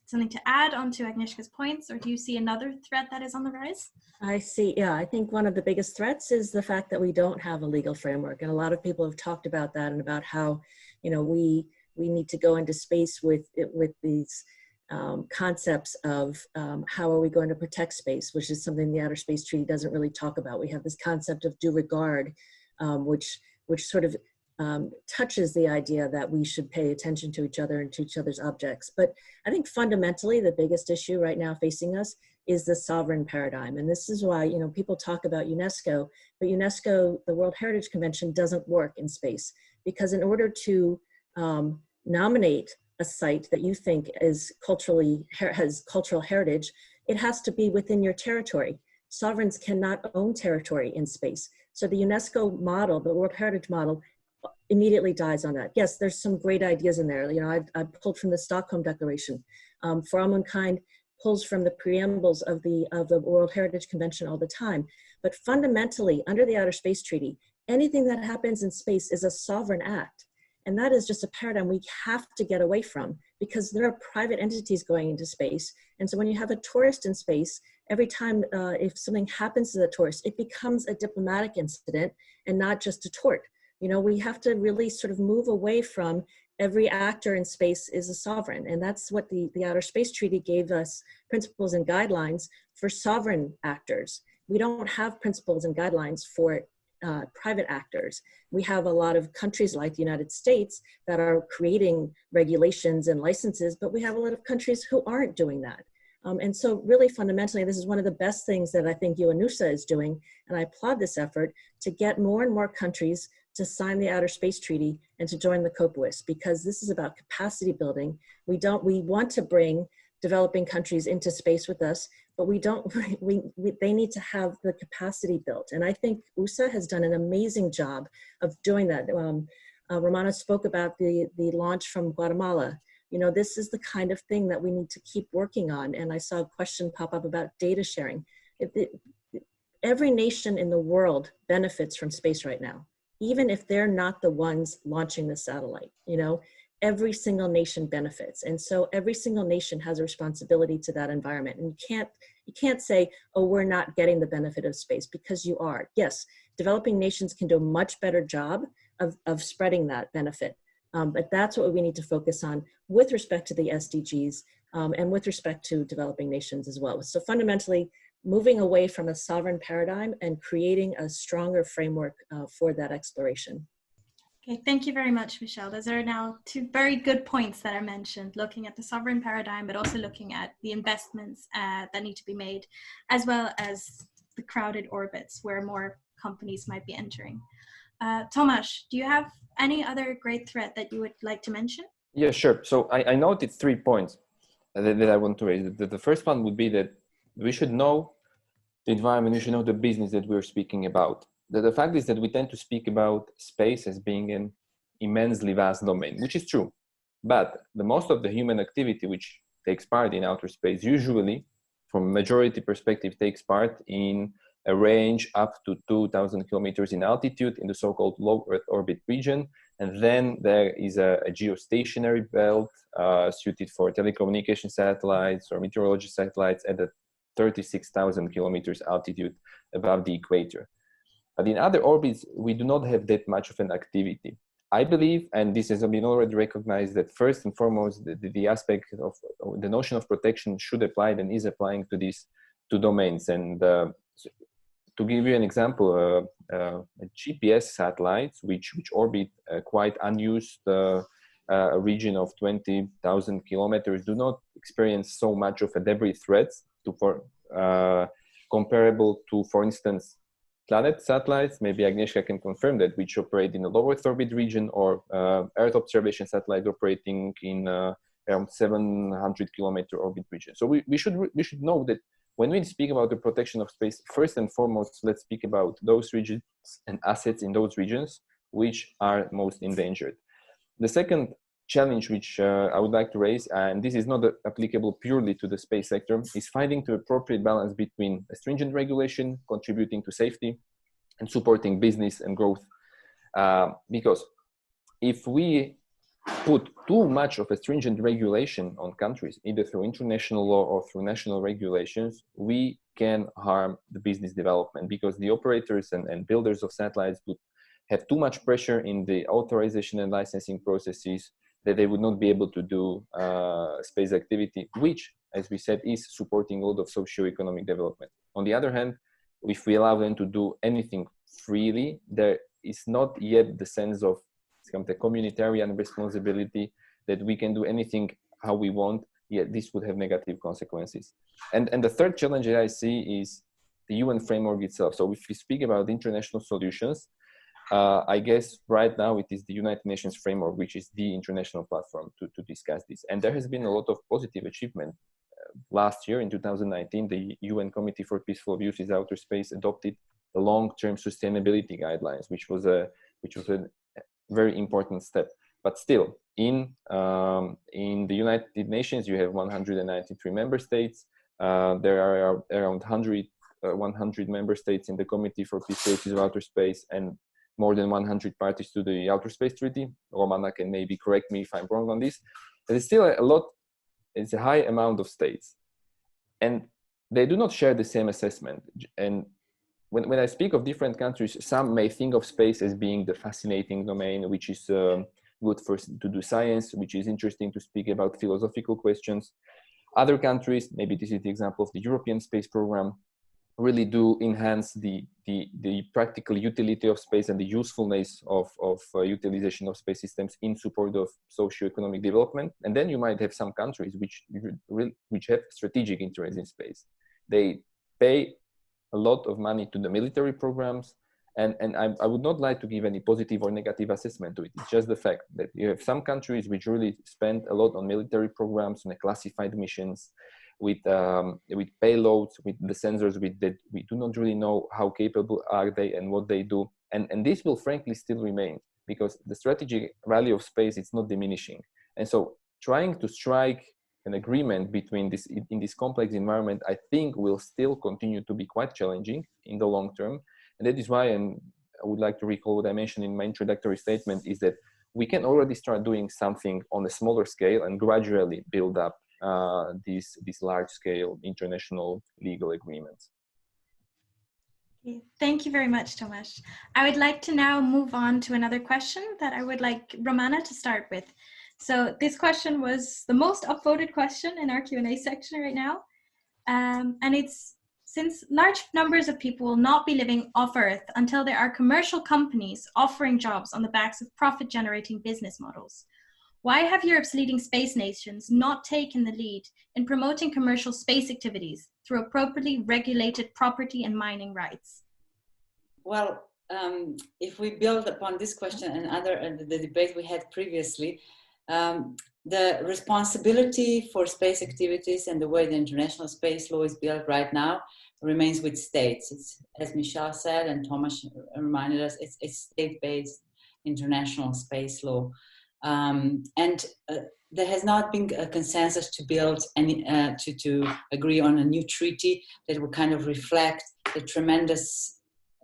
something to add on to Agnieszka's points, or do you see another threat that is on the rise? I see, yeah, I think one of the biggest threats is the fact that we don't have a legal framework. And a lot of people have talked about that and about how, you know, we need to go into space with these concepts of how are we going to protect space, which is something the Outer Space Treaty doesn't really talk about. We have this concept of due regard, which sort of touches the idea that we should pay attention to each other and to each other's objects. But I think fundamentally the biggest issue right now facing us is the sovereign paradigm. And this is why, you know, people talk about UNESCO, but UNESCO, the World Heritage Convention, doesn't work in space, because in order to nominate a site that you think is has cultural heritage, it has to be within your territory. Sovereigns cannot own territory in space. So the UNESCO model, the World Heritage model, immediately dies on that. Yes, there's some great ideas in there. You know, I pulled from the Stockholm Declaration. For All Mankind pulls from the preambles of the World Heritage Convention all the time. But fundamentally, under the Outer Space Treaty, anything that happens in space is a sovereign act. And that is just a paradigm we have to get away from, because there are private entities going into space. And so when you have a tourist in space, every time if something happens to the tourist, it becomes a diplomatic incident and not just a tort. You know, we have to really sort of move away from every actor in space is a sovereign. And that's what the Outer Space Treaty gave us, principles and guidelines for sovereign actors. We don't have principles and guidelines for private actors. We have a lot of countries like the United States that are creating regulations and licenses, but we have a lot of countries who aren't doing that. And so really fundamentally, this is one of the best things that I think UNOOSA is doing, and I applaud this effort to get more and more countries to sign the Outer Space Treaty and to join the COPUOS, because this is about capacity building. We want to bring developing countries into space with us, but they need to have the capacity built. And I think USA has done an amazing job of doing that. Romana spoke about the launch from Guatemala. You know, this is the kind of thing that we need to keep working on. And I saw a question pop up about data sharing. Every nation in the world benefits from space right now, even if they're not the ones launching the satellite. You know, every single nation benefits. And so every single nation has a responsibility to that environment. And you can't say, oh, we're not getting the benefit of space, because you are. Yes, developing nations can do a much better job of spreading that benefit. But that's what we need to focus on with respect to the SDGs and with respect to developing nations as well. So fundamentally, moving away from a sovereign paradigm and creating a stronger framework for that exploration. Okay, thank you very much, Michelle. Those are now two very good points that are mentioned, looking at the sovereign paradigm, but also looking at the investments that need to be made, as well as the crowded orbits where more companies might be entering. Tomasz, do you have any other great threat that you would like to mention? Yeah, sure. So I noted 3 points that I want to raise. The first one would be that we should know the environment, we should know the business that we're speaking about. The fact is that we tend to speak about space as being an immensely vast domain, which is true. But the most of the human activity which takes part in outer space usually, from a majority perspective, takes part in a range up to 2,000 kilometers in altitude in the so-called low Earth orbit region. And then there is a geostationary belt suited for telecommunication satellites or meteorology satellites at a 36,000 kilometers altitude above the equator. But in other orbits, we do not have that much of an activity. I believe, and this has been already recognized, that first and foremost, the aspect of the notion of protection should apply and is applying to these two domains. And to give you an example, GPS satellites, which orbit a quite unused a region of 20,000 kilometers, do not experience so much of a debris threats comparable to, for instance, planet satellites. Maybe Agnieszka can confirm that, which operate in the low Earth orbit region, or Earth observation satellites operating in around 700 kilometer orbit region. So we should know that when we speak about the protection of space, first and foremost, let's speak about those regions and assets in those regions which are most endangered. The second challenge which I would like to raise, and this is not applicable purely to the space sector, is finding the appropriate balance between a stringent regulation contributing to safety and supporting business and growth. Because if we put too much of a stringent regulation on countries, either through international law or through national regulations, we can harm the business development, because the operators and builders of satellites would have too much pressure in the authorization and licensing processes that they would not be able to do space activity, which, as we said, is supporting a lot of socio-economic development. On the other hand, if we allow them to do anything freely, there is not yet the sense of the communitarian responsibility that we can do anything how we want, yet this would have negative consequences. And the third challenge that I see is the UN framework itself. So if we speak about international solutions, I guess right now it is the United Nations framework, which is the international platform to discuss this. And there has been a lot of positive achievement. Last year, in 2019, the UN Committee for Peaceful Use in Outer Space adopted the long-term sustainability guidelines, which was a very important step. But still, in the United Nations, you have 193 member states. There are around 100 member states in the Committee for Peaceful Use of Outer Space, and more than 100 parties to the Outer Space Treaty. Romana can maybe correct me if I'm wrong on this. But it's still a lot. It's a high amount of states, and they do not share the same assessment. And when I speak of different countries, some may think of space as being the fascinating domain, which is good to do science, which is interesting to speak about philosophical questions. Other countries, maybe this is the example of the European Space Program, really do enhance the practical utility of space and the usefulness of utilization of space systems in support of socio-economic development. And then you might have some countries which have strategic interest in space. They pay a lot of money to the military programs, And I would not like to give any positive or negative assessment to it. It's just the fact that you have some countries which really spend a lot on military programs, on classified missions, with payloads, with the sensors, that we do not really know how capable are they and what they do. And this will frankly still remain, because the strategic value of space is not diminishing. And so trying to strike an agreement between this in this complex environment, I think will still continue to be quite challenging in the long term. And that is why, and I would like to recall what I mentioned in my introductory statement, is that we can already start doing something on a smaller scale and gradually build up these large-scale international legal agreements. Thank you very much, Tomasz. I would like to now move on to another question that I would like Romana to start with. So this question was the most upvoted question in our Q&A section right now. And it's, since large numbers of people will not be living off Earth until there are commercial companies offering jobs on the backs of profit-generating business models, why have Europe's leading space nations not taken the lead in promoting commercial space activities through appropriately regulated property and mining rights? Well, if we build upon this question and the debate we had previously, the responsibility for space activities and the way the international space law is built right now remains with states. It's, as Michelle said and Tomasz reminded us, it's state-based international space law. There has not been a consensus to build any, to agree on a new treaty that would kind of reflect the tremendous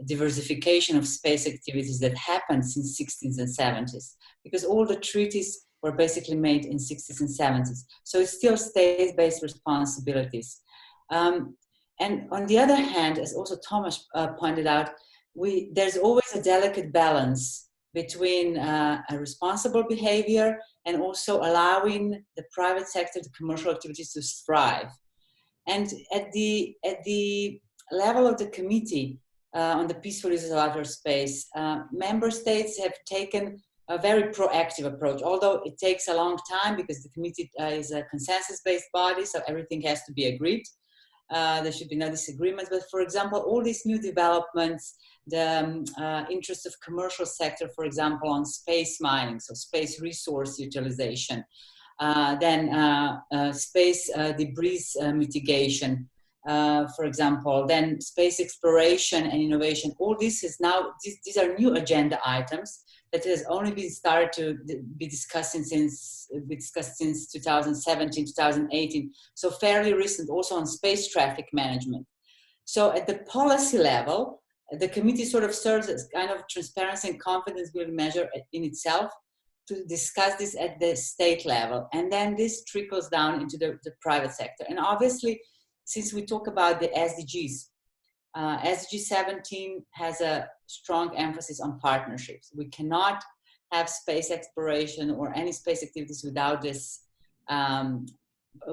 diversification of space activities that happened since 60s and 70s, because all the treaties were basically made in 60s and 70s. So it's still state-based responsibilities. And on the other hand, as also Tomasz pointed out, there's always a delicate balance between a responsible behavior and also allowing the private sector, the commercial activities to thrive. And at the level of the committee on the peaceful use of outer space, member states have taken a very proactive approach, although it takes a long time because the committee is a consensus-based body, so everything has to be agreed. There should be no disagreements, but for example, all these new developments, the interest of commercial sector, for example, on space mining, so space resource utilization, then space debris mitigation, for example, then space exploration and innovation. All this is now, these are new agenda items that has only been started to be discussed since 2017, 2018. So fairly recent, also on space traffic management. So at the policy level, the committee sort of serves as kind of transparency and confidence building measure in itself to discuss this at the state level. And then this trickles down into the private sector. And obviously, since we talk about the SDGs, SDG18 has a strong emphasis on partnerships. We cannot have space exploration or any space activities without this,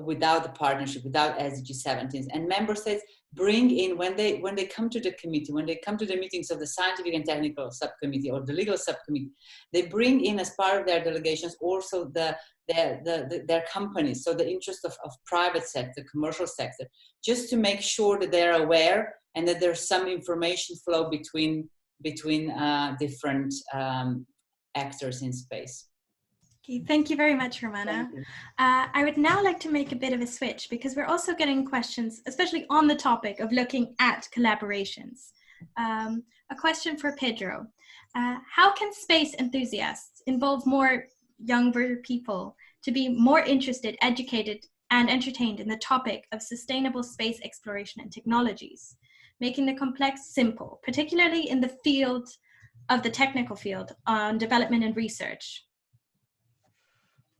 without the partnership, without SDG18. And member states bring in, when they come to the committee, when they come to the meetings of the scientific and technical subcommittee or the legal subcommittee, they bring in as part of their delegations also their companies, so the interest of private sector, commercial sector, just to make sure that they're aware and that there's some information flow between different actors in space. Okay, thank you very much, Romana. I would now like to make a bit of a switch because we're also getting questions, especially on the topic of looking at collaborations. A question for Pedro. How can space enthusiasts involve more younger people to be more interested, educated, and entertained in the topic of sustainable space exploration and technologies, making the complex simple, particularly in the field of the technical field on development and research?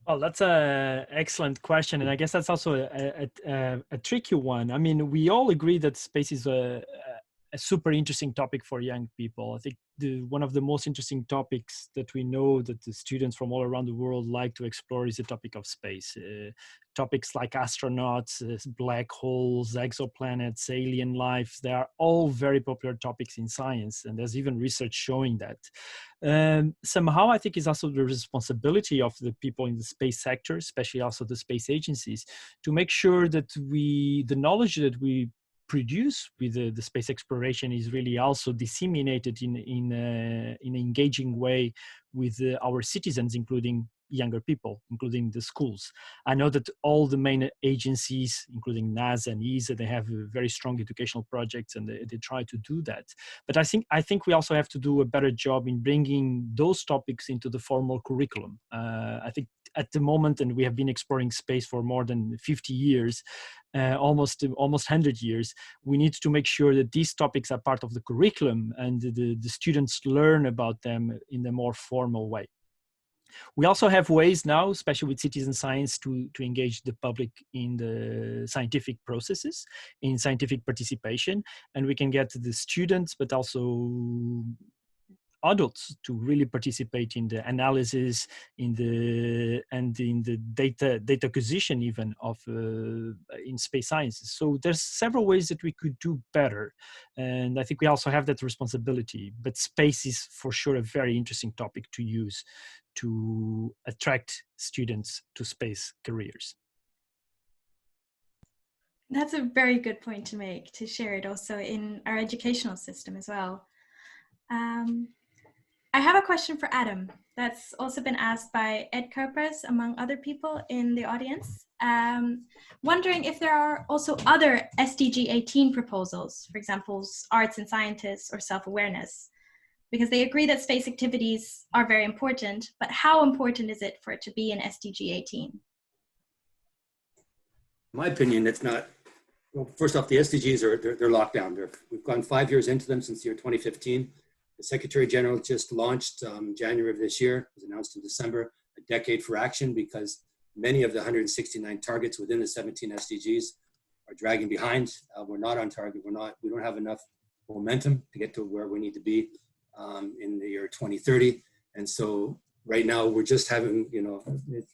Well, that's an excellent question. And I guess that's also a tricky one. I mean, we all agree that space is a super interesting topic for young people. I think one of the most interesting topics that we know that the students from all around the world like to explore is the topic of space. Topics like astronauts, black holes, exoplanets, alien life, they are all very popular topics in science. And there's even research showing that. Somehow I think it's also the responsibility of the people in the space sector, especially also the space agencies, to make sure that the knowledge that we produce with the space exploration is really also disseminated in an engaging way with our citizens, including younger people, including the schools. I know that all the main agencies, including NASA and ESA, they have very strong educational projects, and they try to do that. But I think we also have to do a better job in bringing those topics into the formal curriculum. I think at the moment, and we have been exploring space for more than 50 years, almost 100 years, we need to make sure that these topics are part of the curriculum and the students learn about them in a more formal way. We also have ways now, especially with citizen science, to engage the public in the scientific processes, in scientific participation, and we can get the students, but also adults to really participate in the analysis, in the data acquisition even of in space sciences. So there's several ways that we could do better, and I think we also have that responsibility. But space is for sure a very interesting topic to use to attract students to space careers. That's a very good point to make, to share it also in our educational system as well. I have a question for Adam that's also been asked by Ed Kerpers, among other people in the audience. Wondering if there are also other SDG18 proposals, for example, arts and scientists or self-awareness, because they agree that space activities are very important, but how important is it for it to be an SDG18? In my opinion, it's not. Well, first off, the SDGs they're locked down. We've gone 5 years into them since the year 2015. The Secretary General just launched January of this year, it was announced in December, a decade for action, because many of the 169 targets within the 17 SDGs are dragging behind. We're not on target. We don't have enough momentum to get to where we need to be in the year 2030. And so right now we're just having, it's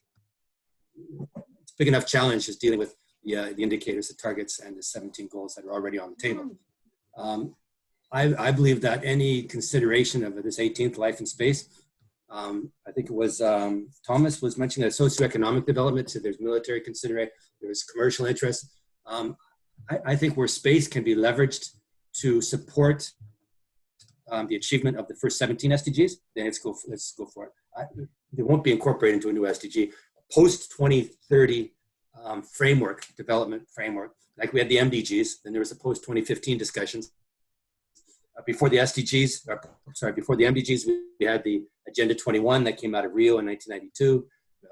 a big enough challenge just dealing with the indicators, the targets, and the 17 goals that are already on the table. I believe that any consideration of this 18th life in space, I think it was Thomas was mentioning that socioeconomic development, so there's military consideration, there's commercial interest. I think where space can be leveraged to support the achievement of the first 17 SDGs, then let's go for it. They won't be incorporated into a new SDG. Post-2030 development framework, like we had the MDGs, then there was the post-2015 discussions. Before the before the MDGs, we had the Agenda 21 that came out of Rio in 1992.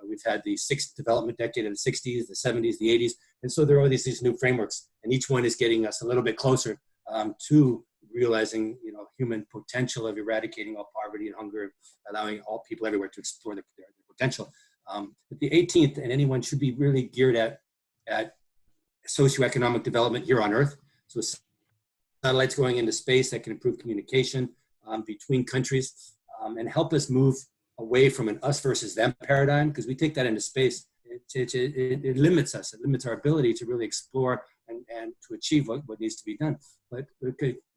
We've had the sixth development decade in the 60s, the 70s, the 80s. And so there are these new frameworks, and each one is getting us a little bit closer to realizing, human potential of eradicating all poverty and hunger, allowing all people everywhere to explore their potential. But the 18th, and anyone should be really geared at socioeconomic development here on Earth. So satellites going into space that can improve communication between countries and help us move away from an us versus them paradigm, because we take that into space. It limits us. It limits our ability to really explore and to achieve what needs to be done. But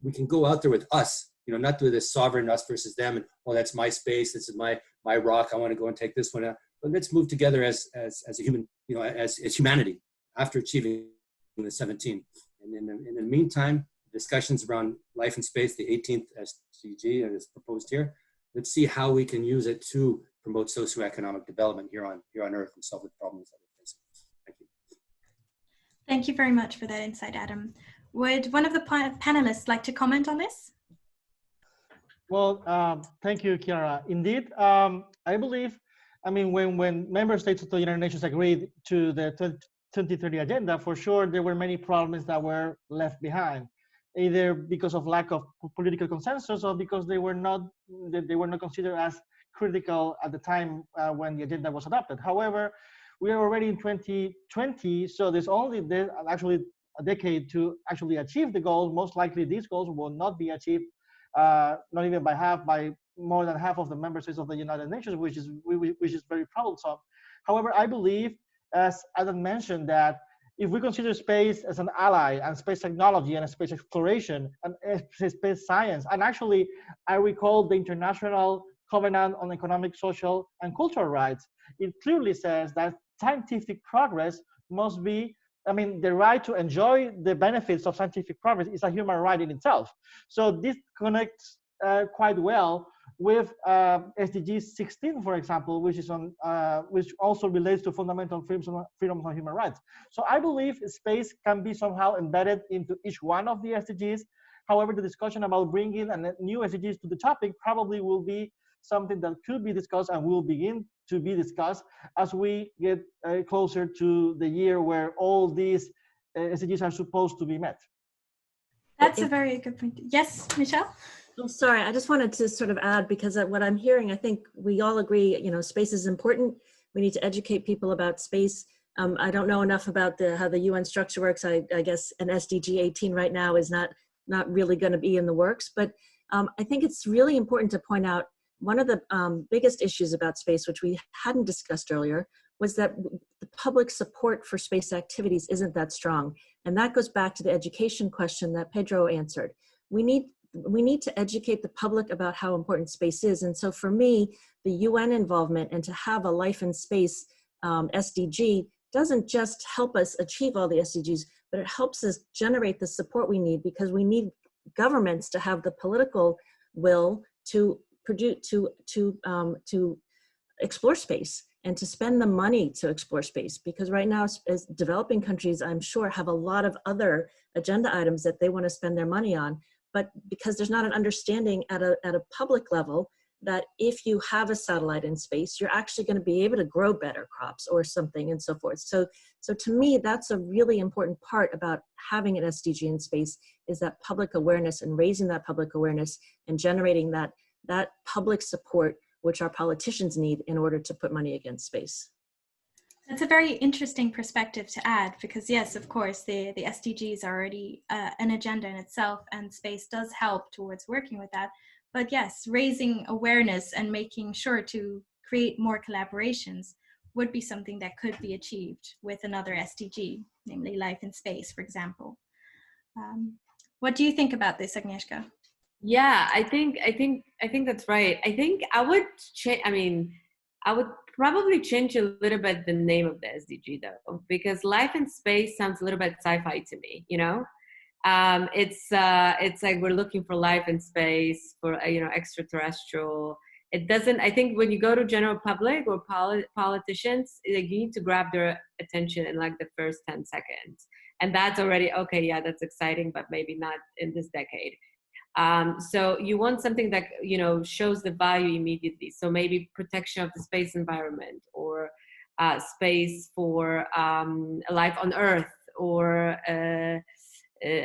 we can go out there with us, not do this sovereign us versus them, and, oh, that's my space, this is my rock, I want to go and take this one out. But let's move together as a human, as humanity after achieving the 17. And in the meantime, discussions around life in space, the 18th SDG is proposed here. Let's see how we can use it to promote socioeconomic development here on Earth and solve the problems that we're facing. Thank you. Thank you very much for that insight, Adam. Would one of the panelists like to comment on this? Well, thank you, Chiara. Indeed, I believe, when member states of the United Nations agreed to the 2030 agenda, for sure there were many problems that were left behind, either because of lack of political consensus or because they were not considered as critical at the time when the agenda was adopted. However, we are already in 2020, so there's actually a decade to actually achieve the goals. Most likely these goals will not be achieved, not even by more than half of the member states of the United Nations, which is very troublesome. However, I believe, as Adam mentioned, that if we consider space as an ally, and space technology and space exploration and space science, and actually I recall the International Covenant on Economic, Social, and Cultural Rights, it clearly says that scientific progress must be I mean, the right to enjoy the benefits of scientific progress is a human right in itself. So this connects quite well with SDG 16, for example, which is on which also relates to fundamental freedoms and human rights. So I believe space can be somehow embedded into each one of the SDGs. However, the discussion about bringing a new SDGs to the topic probably will be something that could be discussed and will begin to be discussed as we get closer to the year where all these SDGs are supposed to be met. That's a very good point. Yes, Michelle? Oh, sorry, I just wanted to sort of add, because what I'm hearing, I think we all agree, you know, space is important. We need to educate people about space. I don't know enough about how the UN structure works. I guess an SDG18 right now is not really going to be in the works, but I think it's really important to point out one of the biggest issues about space, which we hadn't discussed earlier, was that the public support for space activities isn't that strong. And that goes back to the education question that Pedro answered. We need to educate the public about how important space is. And so for me, the UN involvement and to have a life in space SDG doesn't just help us achieve all the SDGs, but it helps us generate the support we need, because we need governments to have the political will to produce, to explore space and to spend the money to explore space. Because right now, as developing countries, I'm sure, have a lot of other agenda items that they want to spend their money on. But because there's not an understanding at a public level that if you have a satellite in space, you're actually going to be able to grow better crops or something and so forth. So to me, that's a really important part about having an SDG in space, is that public awareness and raising that public awareness and generating that public support, which our politicians need in order to put money against space. That's a very interesting perspective to add, because yes, of course, the SDGs are already an agenda in itself, and space does help towards working with that. But yes, raising awareness and making sure to create more collaborations would be something that could be achieved with another SDG, namely life in space, for example. What do you think about this, Agnieszka? Yeah, I think that's right. I think I would I would probably change a little bit the name of the SDG though, because life in space sounds a little bit sci-fi to me, you know? It's like we're looking for life in space, for, extraterrestrial. It doesn't, I think when you go to general public or politicians, like, you need to grab their attention in like the first 10 seconds. And that's already, okay, yeah, that's exciting, but maybe not in this decade. So you want something that, shows the value immediately. So maybe protection of the space environment, or space for life on Earth, or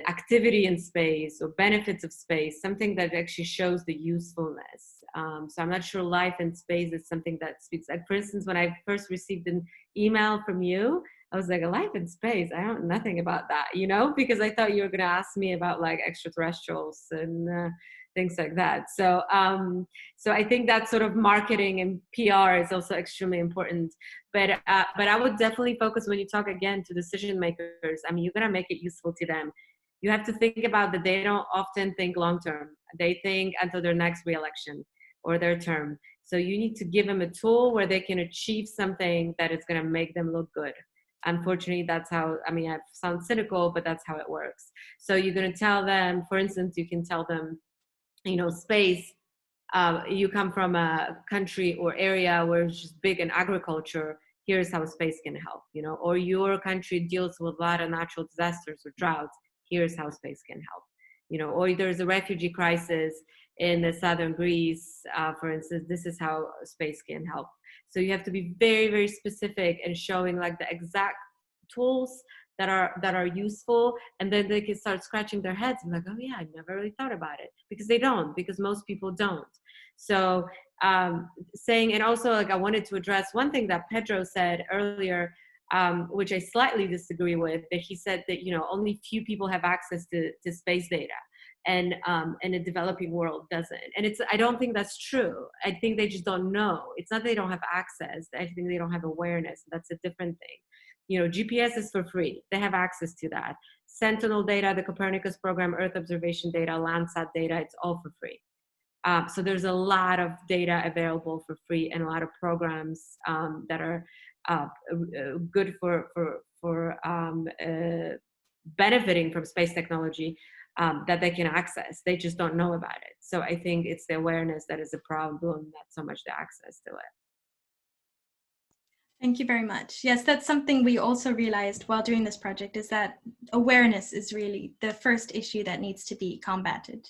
activity in space, or benefits of space, something that actually shows the usefulness. So I'm not sure life in space is something that speaks. Like, for instance, when I first received an email from you, I was like, a life in space? I don't know nothing about that, because I thought you were going to ask me about like extraterrestrials and things like that. So I think that sort of marketing and PR is also extremely important. But I would definitely focus, when you talk again to decision makers, I mean, you're going to make it useful to them. You have to think about that they don't often think long term. They think until their next re-election or their term. So you need to give them a tool where they can achieve something that is going to make them look good. Unfortunately, that's how, I sound cynical, but that's how it works. So you're going to tell them, for instance, you can tell them, space, you come from a country or area where it's just big in agriculture, here's how space can help, or your country deals with a lot of natural disasters or droughts, here's how space can help, or there's a refugee crisis in the southern Greece, for instance, this is how space can help. So you have to be very, very specific and showing like the exact tools that are useful, and then they can start scratching their heads and like, oh yeah, I never really thought about it, because most people don't. So saying, and also like I wanted to address one thing that Pedro said earlier, which I slightly disagree with, that he said that only few people have access to space data. And the developing world doesn't. And I don't think that's true. I think they just don't know. It's not they don't have access. I think they don't have awareness. That's a different thing. GPS is for free. They have access to that. Sentinel data, the Copernicus program, Earth observation data, Landsat data, it's all for free. So there's a lot of data available for free, and a lot of programs that are good for benefiting from space technology that they can access. They just don't know about it. So I think it's the awareness that is a problem, not so much the access to it. Thank you very much. Yes, that's something we also realized while doing this project, is that awareness is really the first issue that needs to be combated.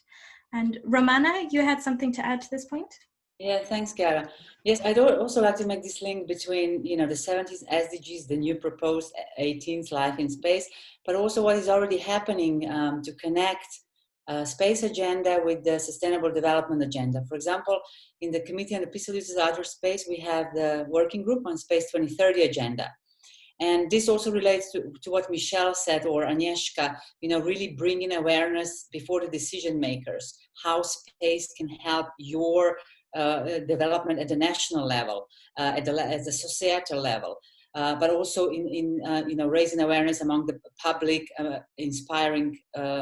And Romana, you had something to add to this point? Yeah, thanks, Chiara. Yes, I'd also like to make this link between, the 70s SDGs, the new proposed 18th life in space, but also what is already happening to connect space agenda with the sustainable development agenda. For example, in the Committee on the Peaceful Use of Outer Space, we have the working group on Space 2030 agenda. And this also relates to what Michelle said, or Agnieszka, really bringing awareness before the decision makers, how space can help your development at the national level, at the societal level, but also in raising awareness among the public, inspiring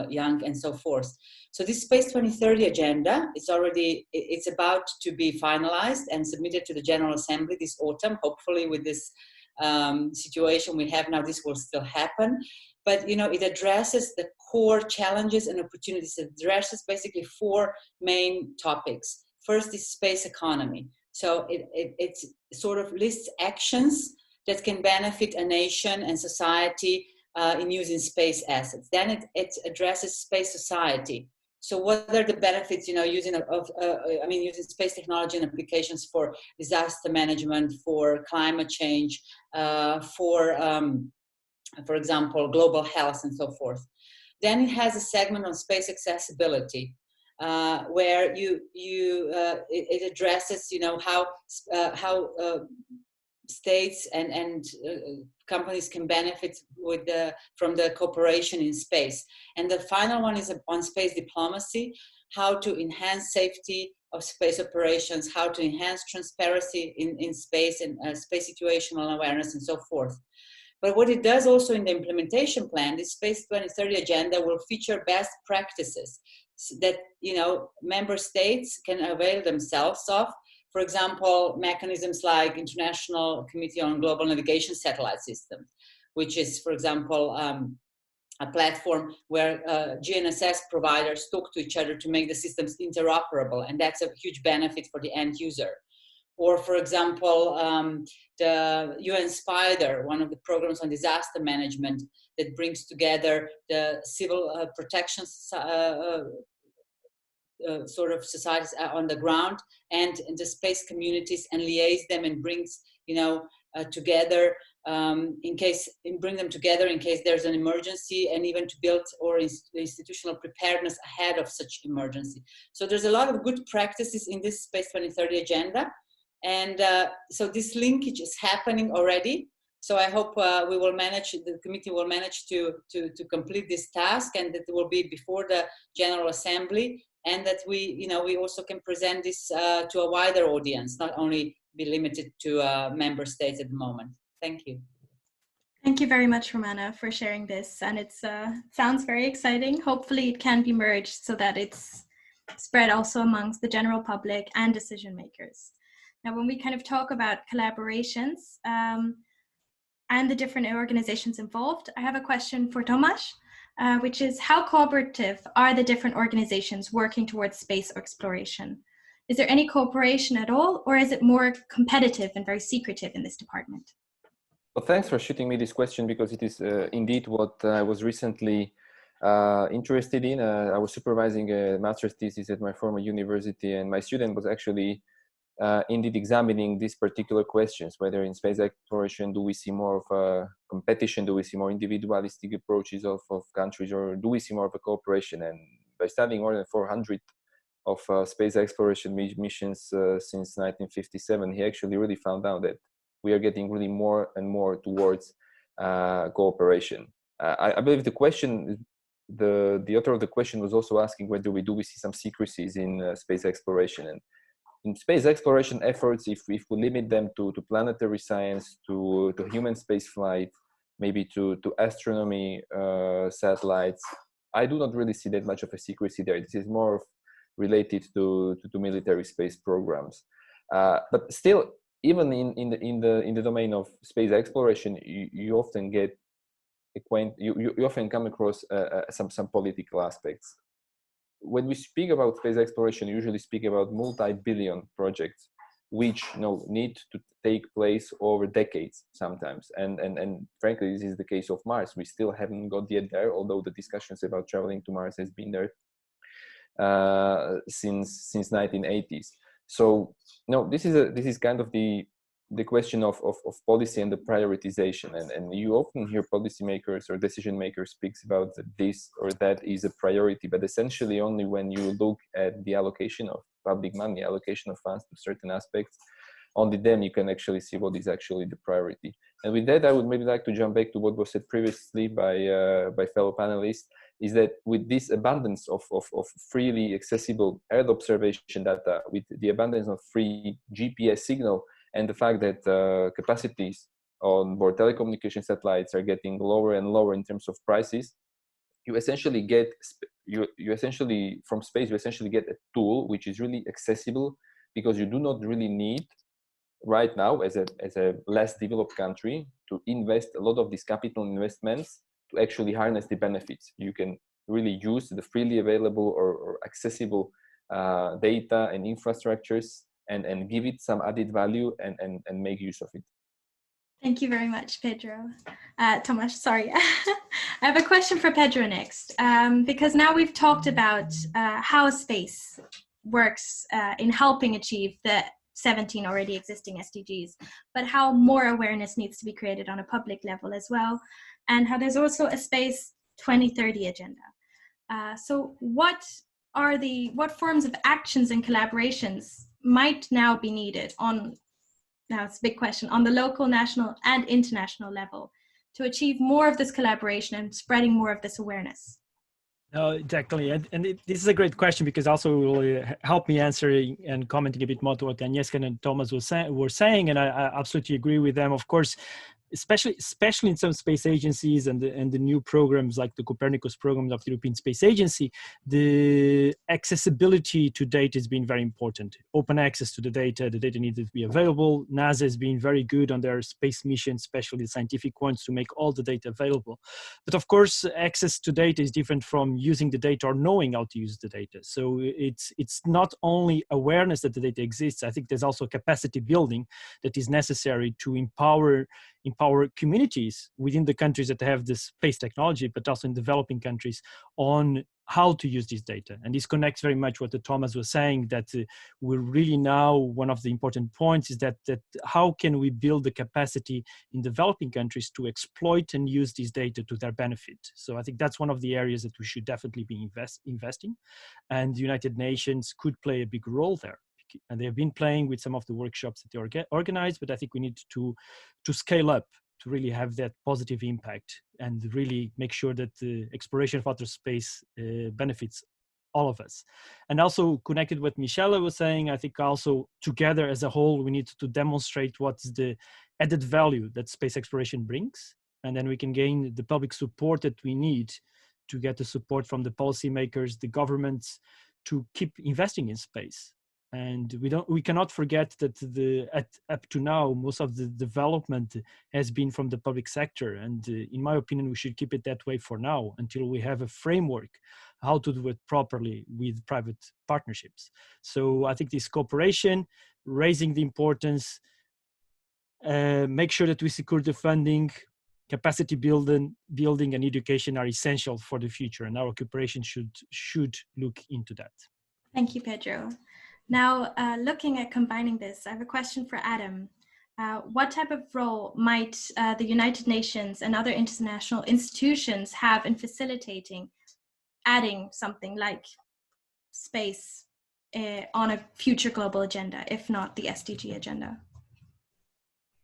young and so forth. So this Space 2030 agenda, it's about to be finalized and submitted to the General Assembly this autumn. Hopefully with this situation we have now, this will still happen. But it addresses the core challenges and opportunities. It addresses basically 4 main topics. First is space economy. So it sort of lists actions that can benefit a nation and society in using space assets. Then it addresses space society. So what are the benefits, using space technology and applications for disaster management, for climate change, for example, global health and so forth. Then it has a segment on space accessibility, where it addresses, how states and companies can benefit from the cooperation in space. And the final one is on space diplomacy, how to enhance safety of space operations, how to enhance transparency in space and space situational awareness and so forth. But what it does also in the implementation plan, this Space 2030 agenda will feature best practices that member states can avail themselves of. For example, mechanisms like International Committee on Global Navigation Satellite Systems, which is, for example, a platform where GNSS providers talk to each other to make the systems interoperable, and that's a huge benefit for the end user. Or, for example, the UN Spider, one of the programs on disaster management that brings together the civil protection sort of societies on the ground and the space communities, and liaise them and brings together bring them together in case there's an emergency, and even to build or institutional preparedness ahead of such emergency. So there's a lot of good practices in this Space 2030 agenda. And so this linkage is happening already. So I hope the committee will manage to complete this task, and that it will be before the General Assembly, and that we also can present this to a wider audience, not only be limited to member states at the moment. Thank you. Thank you very much, Romana, for sharing this. And it sounds very exciting. Hopefully it can be merged so that it's spread also amongst the general public and decision makers. Now, when we kind of talk about collaborations and the different organizations involved, I have a question for Tomasz, which is, how cooperative are the different organizations working towards space exploration? Is there any cooperation at all, or is it more competitive and very secretive in this department? Well, thanks for shooting me this question, because it is indeed what I was recently interested in. I was supervising a master's thesis at my former university, and my student was actually indeed examining these particular questions, whether in space exploration, do we see more of a competition, do we see more individualistic approaches of countries, or do we see more of a cooperation? And by studying more than 400 of space exploration missions since 1957, he actually really found out that we are getting really more and more towards cooperation. I believe the question, the author of the question was also asking whether do we see some secrecies in space exploration. And in space exploration efforts, if we limit them to planetary science, to human space flight, maybe to astronomy satellites, I do not really see that much of a secrecy there. This is more related to military space programs. But still, even in the domain of space exploration, you often get you often come across some political aspects. When we speak about space exploration, we usually speak about multi-billion projects, which need to take place over decades sometimes. And frankly, this is the case of Mars. We still haven't got yet there, although the discussions about traveling to Mars has been there since 1980s. So this is kind of the question of policy and the prioritization, and you often hear policymakers or decision makers speaks about this or that is a priority, but essentially only when you look at the allocation of public money, allocation of funds to certain aspects, only then you can actually see what is actually the priority. And with that, I would maybe like to jump back to what was said previously by fellow panelists, is that with this abundance of freely accessible Earth observation data, with the abundance of free GPS signal, and the fact that capacities on board telecommunication satellites are getting lower and lower in terms of prices, you essentially get from space, you essentially get a tool which is really accessible, because you do not really need right now as a less developed country to invest a lot of these capital investments to actually harness the benefits. You can really use the freely available or accessible data and infrastructures and give it some added value and make use of it. Thank you very much, Pedro. Tomasz, sorry. I have a question for Pedro next, because now we've talked about how space works in helping achieve the 17 already existing SDGs, but how more awareness needs to be created on a public level as well, and how there's also a Space 2030 agenda. So what forms of actions and collaborations might now be needed now it's a big question, on the local, national, and international level to achieve more of this collaboration and spreading more of this awareness? No, exactly. And this is a great question, because also it will help me answering and commenting a bit more to what Agnieszka and Thomas were saying. And I absolutely agree with them. Of course, especially in some space agencies and the new programs like the Copernicus program of the European Space Agency, the accessibility to data has been very important. Open access to the data needed to be available. NASA has been very good on their space missions, especially the scientific ones, to make all the data available. But of course, access to data is different from using the data or knowing how to use the data. So it's not only awareness that the data exists. I think there's also capacity building that is necessary to empower communities within the countries that have this space technology, but also in developing countries, on how to use this data. And this connects very much what Thomas was saying, that we're really now, one of the important points is that how can we build the capacity in developing countries to exploit and use this data to their benefit. So I think that's one of the areas that we should definitely be investing, and the United Nations could play a big role there. And they have been playing with some of the workshops that they organized, but I think we need to scale up to really have that positive impact and really make sure that the exploration of outer space benefits all of us. And also connected with Michelle was saying, I think also together as a whole, we need to demonstrate what's the added value that space exploration brings. And then we can gain the public support that we need to get the support from the policymakers, the governments, to keep investing in space. And we cannot forget that up to now, most of the development has been from the public sector. And in my opinion, we should keep it that way for now, until we have a framework how to do it properly with private partnerships. So I think this cooperation, raising the importance, make sure that we secure the funding, capacity building and education are essential for the future. And our cooperation should look into that. Thank you, Pedro. Now, looking at combining this, I have a question for Adam. What type of role might the United Nations and other international institutions have in facilitating adding something like space on a future global agenda, if not the SDG agenda?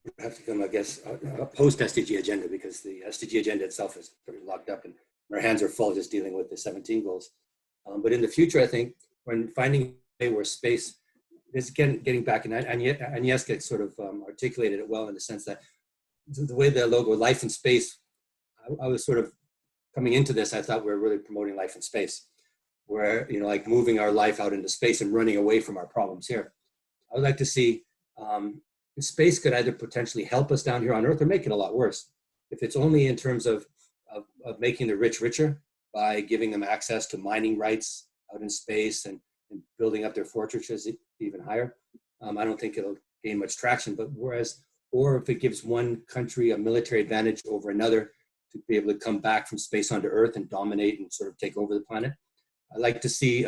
We have to come, I guess, a post-SDG agenda, because the SDG agenda itself is pretty locked up and our hands are full just dealing with the 17 goals. But in the future, I think, when finding where space is getting back, and Agnieszka sort of articulated it well, in the sense that the way the logo life in space, I was sort of coming into this, I thought we were really promoting life in space, where, like moving our life out into space and running away from our problems here. I would like to see space could either potentially help us down here on Earth or make it a lot worse. If it's only in terms of making the rich richer by giving them access to mining rights out in space and building up their fortresses even higher, I don't think it'll gain much traction. But or if it gives one country a military advantage over another to be able to come back from space onto Earth and dominate and sort of take over the planet, I'd like to see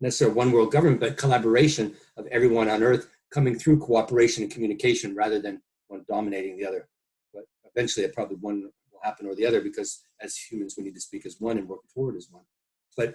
necessarily one world government, but collaboration of everyone on Earth coming through cooperation and communication rather than one dominating the other. But eventually, it probably one will happen or the other, because as humans, we need to speak as one and work forward as one. But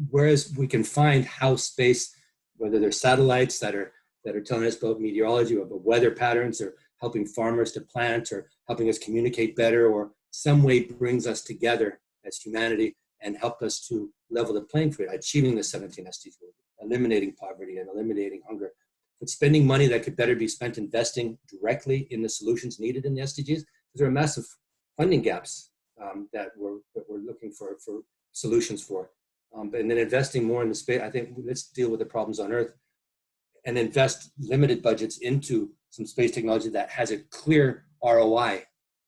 whereas we can find how space, whether they're satellites that are telling us about meteorology or about weather patterns, or helping farmers to plant, or helping us communicate better, or some way brings us together as humanity and help us to level the playing field, achieving the 17 SDGs, eliminating poverty and eliminating hunger, but spending money that could better be spent investing directly in the solutions needed in the SDGs, because there are massive funding gaps that we're looking for solutions for. And then investing more in the space, I think let's deal with the problems on Earth and invest limited budgets into some space technology that has a clear ROI,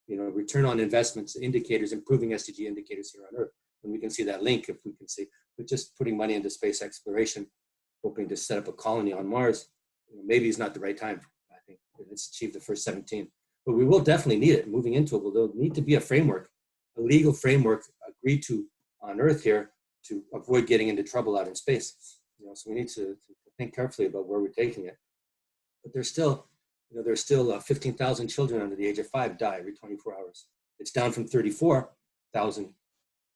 return on investments, indicators, improving SDG indicators here on Earth. And we can see that link, if we can see, but just putting money into space exploration, hoping to set up a colony on Mars, maybe is not the right time. I think let's achieve the first 17, but we will definitely need it. Moving into it, there'll need to be a framework, a legal framework agreed to on Earth here to avoid getting into trouble out in space. So we need to think carefully about where we're taking it. But there's still 15,000 children under the age of 5 die every 24 hours. It's down from 34,000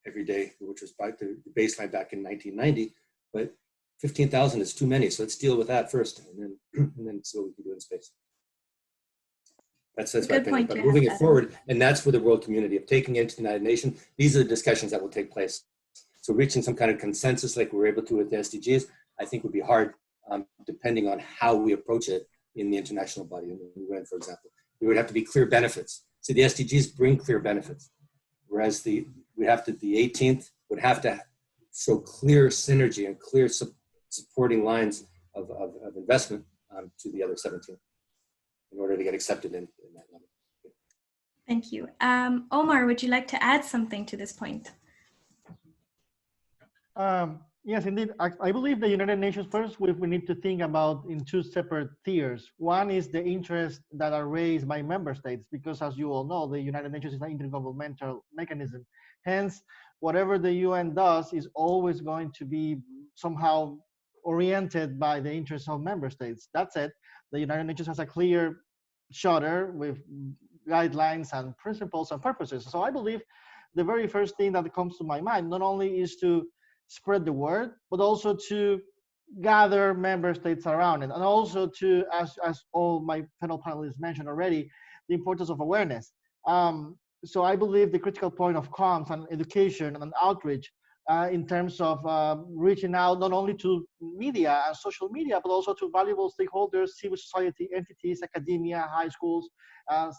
every day, which was by the baseline back in 1990. But 15,000 is too many, so let's deal with that first, and then see what we can do in space. That's my opinion. But moving it forward, and that's for the world community of taking it to the United Nations. These are the discussions that will take place. So reaching some kind of consensus like we were able to with the SDGs, I think would be hard, depending on how we approach it in the international body, in the UN, for example. There would have to be clear benefits. So the SDGs bring clear benefits, whereas the 18th would have to show clear synergy and clear supporting lines of investment to the other 17 in order to get accepted in that level. Thank you. Omar, would you like to add something to this point? Yes, indeed. I believe the United Nations first, we need to think about in 2 separate tiers. One is the interests that are raised by member states, because as you all know, the United Nations is an intergovernmental mechanism. Hence, whatever the UN does is always going to be somehow oriented by the interests of member states. That said, the United Nations has a clear charter with guidelines and principles and purposes. So I believe the very first thing that comes to my mind not only is to spread the word, but also to gather member states around it, and also to, as all my fellow panelists mentioned already, the importance of awareness. So I believe the critical point of comms and education and outreach in terms of reaching out not only to media and social media, but also to valuable stakeholders, civil society entities, academia, high schools,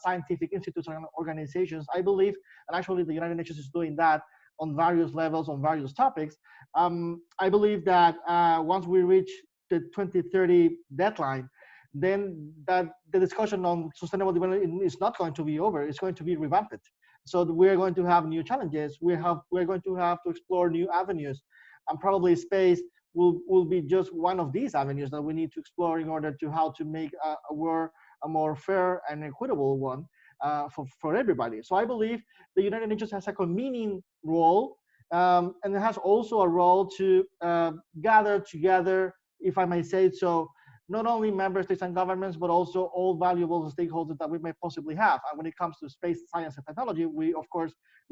scientific institutes and organizations. I believe, and actually the United Nations is doing that on various levels, on various topics. I believe that once we reach the 2030 deadline, then that the discussion on sustainable development is not going to be over. It's going to be revamped. So we're going to have new challenges. We're going to have to explore new avenues, and probably space will be just one of these avenues that we need to explore in order to how to make a world a more fair and equitable one for everybody. So I believe the United Nations has a convening role, and it has also a role to gather together, if I may say so, not only member states and governments, but also all valuable stakeholders that we may possibly have. And when it comes to space science and technology, we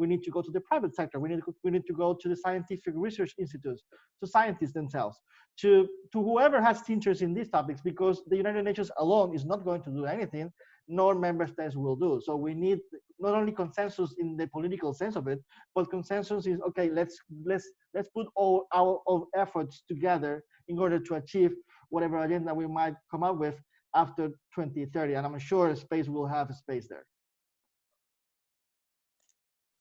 need to go to the private sector. We need to go to the scientific research institutes, to scientists themselves, to whoever has interest in these topics, because the United Nations alone is not going to do anything, nor member states will do. So we need not only consensus in the political sense of it, but consensus is, okay, let's put all our efforts together in order to achieve whatever agenda we might come up with after 2030. And I'm sure space will have a space there.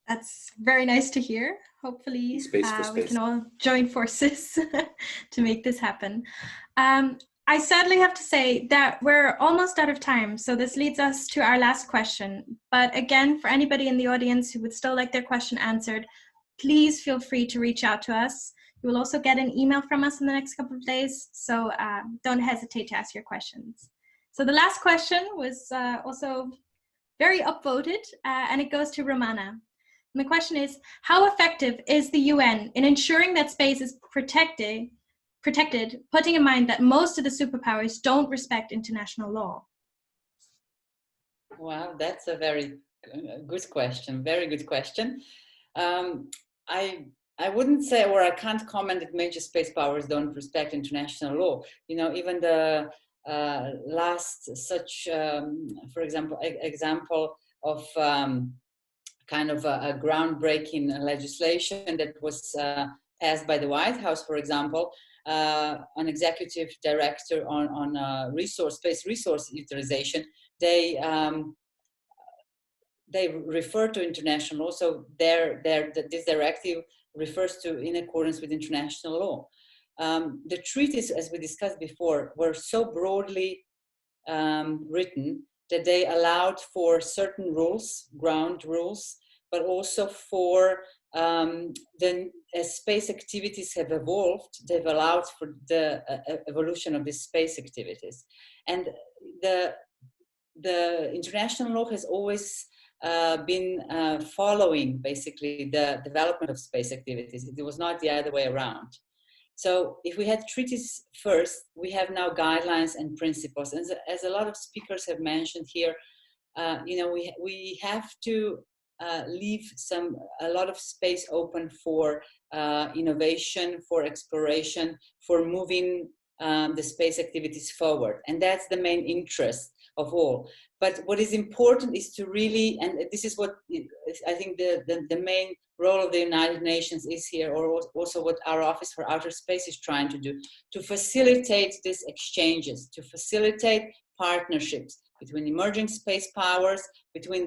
That's very nice to hear. Hopefully we can all join forces to make this happen. I sadly have to say that we're almost out of time, so this leads us to our last question. But again, for anybody in the audience who would still like their question answered, please feel free to reach out to us. You will also get an email from us in the next couple of days, so don't hesitate to ask your questions. So the last question was also very upvoted, and it goes to Romana. And the question is, how effective is the UN in ensuring that space is protected, putting in mind that most of the superpowers don't respect international law? Wow, that's a very good question. Very good question. I wouldn't say, or I can't comment that major space powers don't respect international law. You know, even the last such, for example, example of kind of a groundbreaking legislation that was passed by the White House, for example, an executive director on space resource utilization, they refer to international law. So this directive refers to in accordance with international law. The treaties, as we discussed before, were so broadly written that they allowed for certain rules, ground rules, but also for as space activities have evolved, they've allowed for the evolution of the space activities. And the international law has always been following basically the development of space activities. It was not the other way around. So if we had treaties first, we have now guidelines and principles. And as a lot of speakers have mentioned here, you know, we have to leave a lot of space open for innovation, for exploration, for moving the space activities forward. And that's the main interest of all. But what is important is to really, and this is what I think the main role of the United Nations is here, or also what our Office for Outer Space is trying to do, to facilitate these exchanges, to facilitate partnerships between emerging space powers, between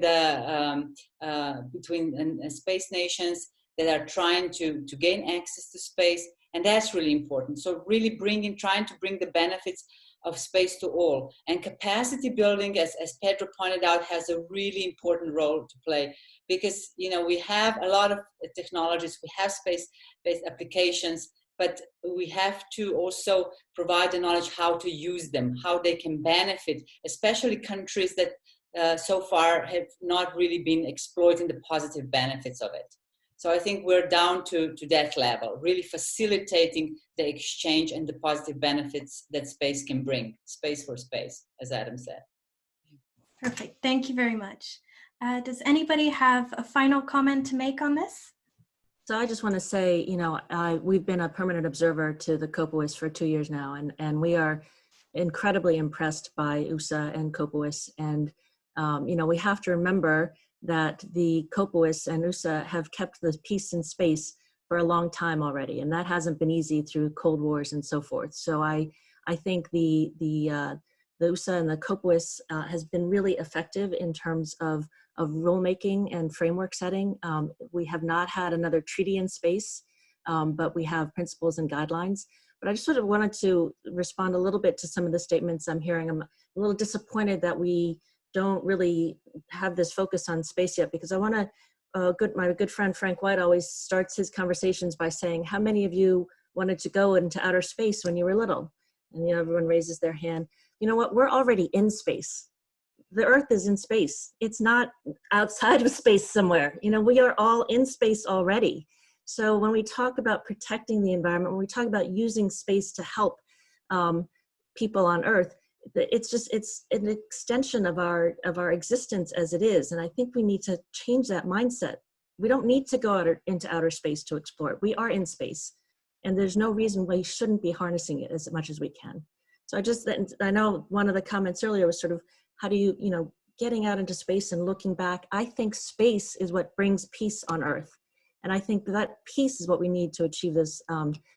space nations that are trying to gain access to space, and that's really important. So really trying to bring the benefits of space to all. And capacity building, as Pedro pointed out, has a really important role to play, because, you know, we have a lot of technologies, we have space-based applications, but we have to also provide the knowledge how to use them, how they can benefit, especially countries that so far have not really been exploiting the positive benefits of it. So I think we're down to that level, really facilitating the exchange and the positive benefits that space can bring, space for space, as Adam said. Perfect, thank you very much. Does anybody have a final comment to make on this? So I just want to say, you know, we've been a permanent observer to the COPOIS for 2 years now, and we are incredibly impressed by USA and COPOIS. And, you know, we have to remember that the COPOIS and USA have kept the peace in space for a long time already, and that hasn't been easy through Cold Wars and so forth. So I think the USA and the COPOIS has been really effective in terms of rulemaking and framework setting. We have not had another treaty in space, but we have principles and guidelines. But I just sort of wanted to respond a little bit to some of the statements I'm hearing. I'm a little disappointed that we don't really have this focus on space yet, because I want to, my good friend Frank White always starts his conversations by saying, how many of you wanted to go into outer space when you were little? And, you know, everyone raises their hand. You know what, we're already in space. The Earth is in space. It's not outside of space somewhere. You know, we are all in space already. So when we talk about protecting the environment, when we talk about using space to help people on Earth, it's an extension of our existence as it is. And I think we need to change that mindset. We don't need to go into outer space to explore it. We are in space, and there's no reason why we shouldn't be harnessing it as much as we can. So I know one of the comments earlier was sort of, how do you know, getting out into space and looking back. I think space is what brings peace on Earth. And I think that peace is what we need to achieve this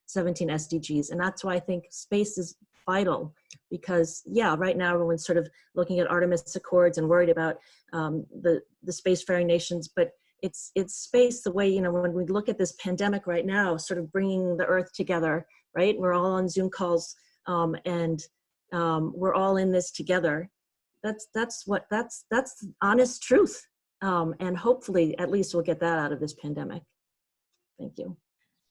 17 SDGs. And that's why I think space is vital, because yeah, right now everyone's sort of looking at Artemis Accords and worried about the spacefaring nations, but it's space the way, you know, when we look at this pandemic right now, sort of bringing the Earth together, right? We're all on Zoom calls, and We're all in this together. That's honest truth. And hopefully, at least we'll get that out of this pandemic. Thank you.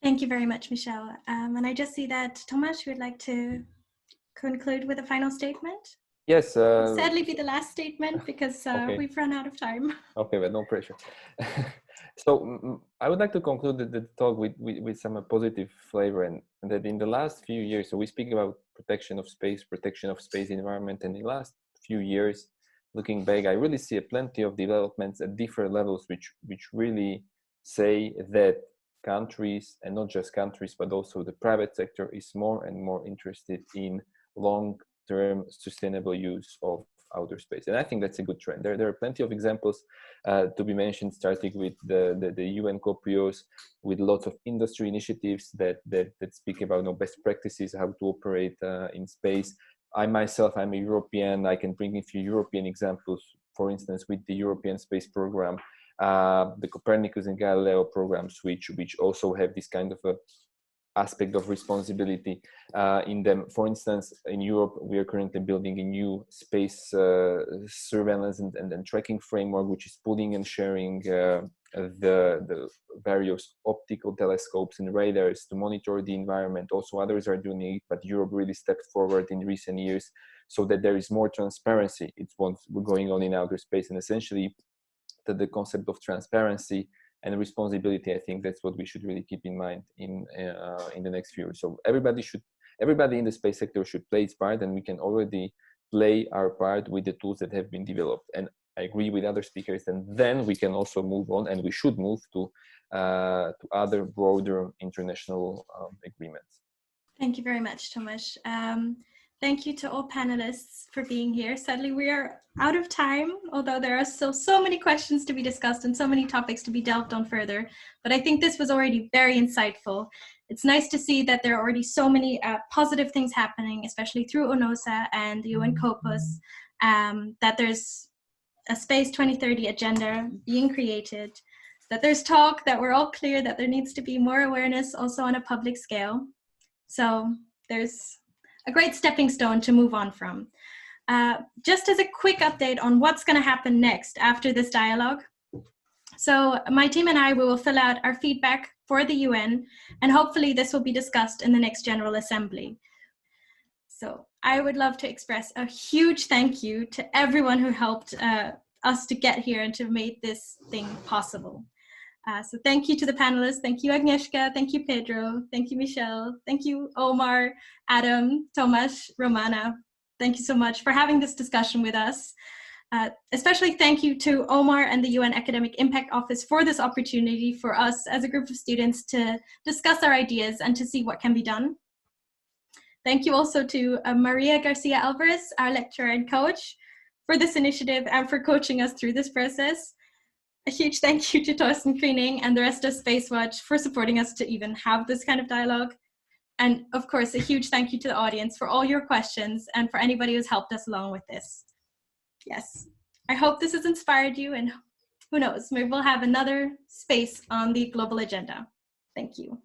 Thank you very much, Michelle. And I just see that Tomasz would like to conclude with a final statement. Yes. Sadly, be the last statement because okay. We've run out of time. Okay, but no pressure. So I would like to conclude the talk with some positive flavor, and that in the last few years, so we speak about protection of space environment, and in the last few years, looking back, I really see plenty of developments at different levels, which really say that countries, and not just countries, but also the private sector, is more and more interested in long-term sustainable use of outer space. And I think that's a good trend. There are plenty of examples to be mentioned, starting with the UN COPIOs, with lots of industry initiatives that speak about best practices, how to operate in space. I myself, I'm a European. I can bring a few European examples, for instance, with the European Space Program, the Copernicus and Galileo programs, which also have this kind of a aspect of responsibility in them. For instance, in Europe, we are currently building a new space surveillance and tracking framework, which is pooling and sharing the various optical telescopes and radars to monitor the environment. Also, others are doing it, but Europe really stepped forward in recent years so that there is more transparency. It's what's going on in outer space, and essentially the concept of transparency and responsibility, I think that's what we should really keep in mind in the next few years. So everybody in the space sector should play its part, and we can already play our part with the tools that have been developed. And I agree with other speakers, and then we can also move on, and we should move to other broader international agreements. Thank you very much, Tomasz. Thank you to all panelists for being here. Sadly, we are out of time, although there are still so many questions to be discussed and so many topics to be delved on further. But I think this was already very insightful. It's nice to see that there are already so many positive things happening, especially through UNOSA and the UN COPUS, that there's a Space 2030 agenda being created, that there's talk, that we're all clear that there needs to be more awareness also on a public scale. So there's a great stepping stone to move on from. Just as a quick update on what's going to happen next after this dialogue. So my team and I will fill out our feedback for the UN, and hopefully this will be discussed in the next General Assembly. So I would love to express a huge thank you to everyone who helped us to get here and to make this thing possible. So thank you to the panelists. Thank you, Agnieszka. Thank you, Pedro. Thank you, Michelle. Thank you, Omar, Adam, Tomasz, Romana. Thank you so much for having this discussion with us. Especially thank you to Omar and the UN Academic Impact Office for this opportunity for us as a group of students to discuss our ideas and to see what can be done. Thank you also to Maria Garcia Alvarez, our lecturer and coach, for this initiative and for coaching us through this process. A huge thank you to Thorsten Kriening and the rest of Spacewatch for supporting us to even have this kind of dialogue. And of course, a huge thank you to the audience for all your questions and for anybody who's helped us along with this. Yes, I hope this has inspired you, and who knows, maybe we'll have another space on the global agenda. Thank you.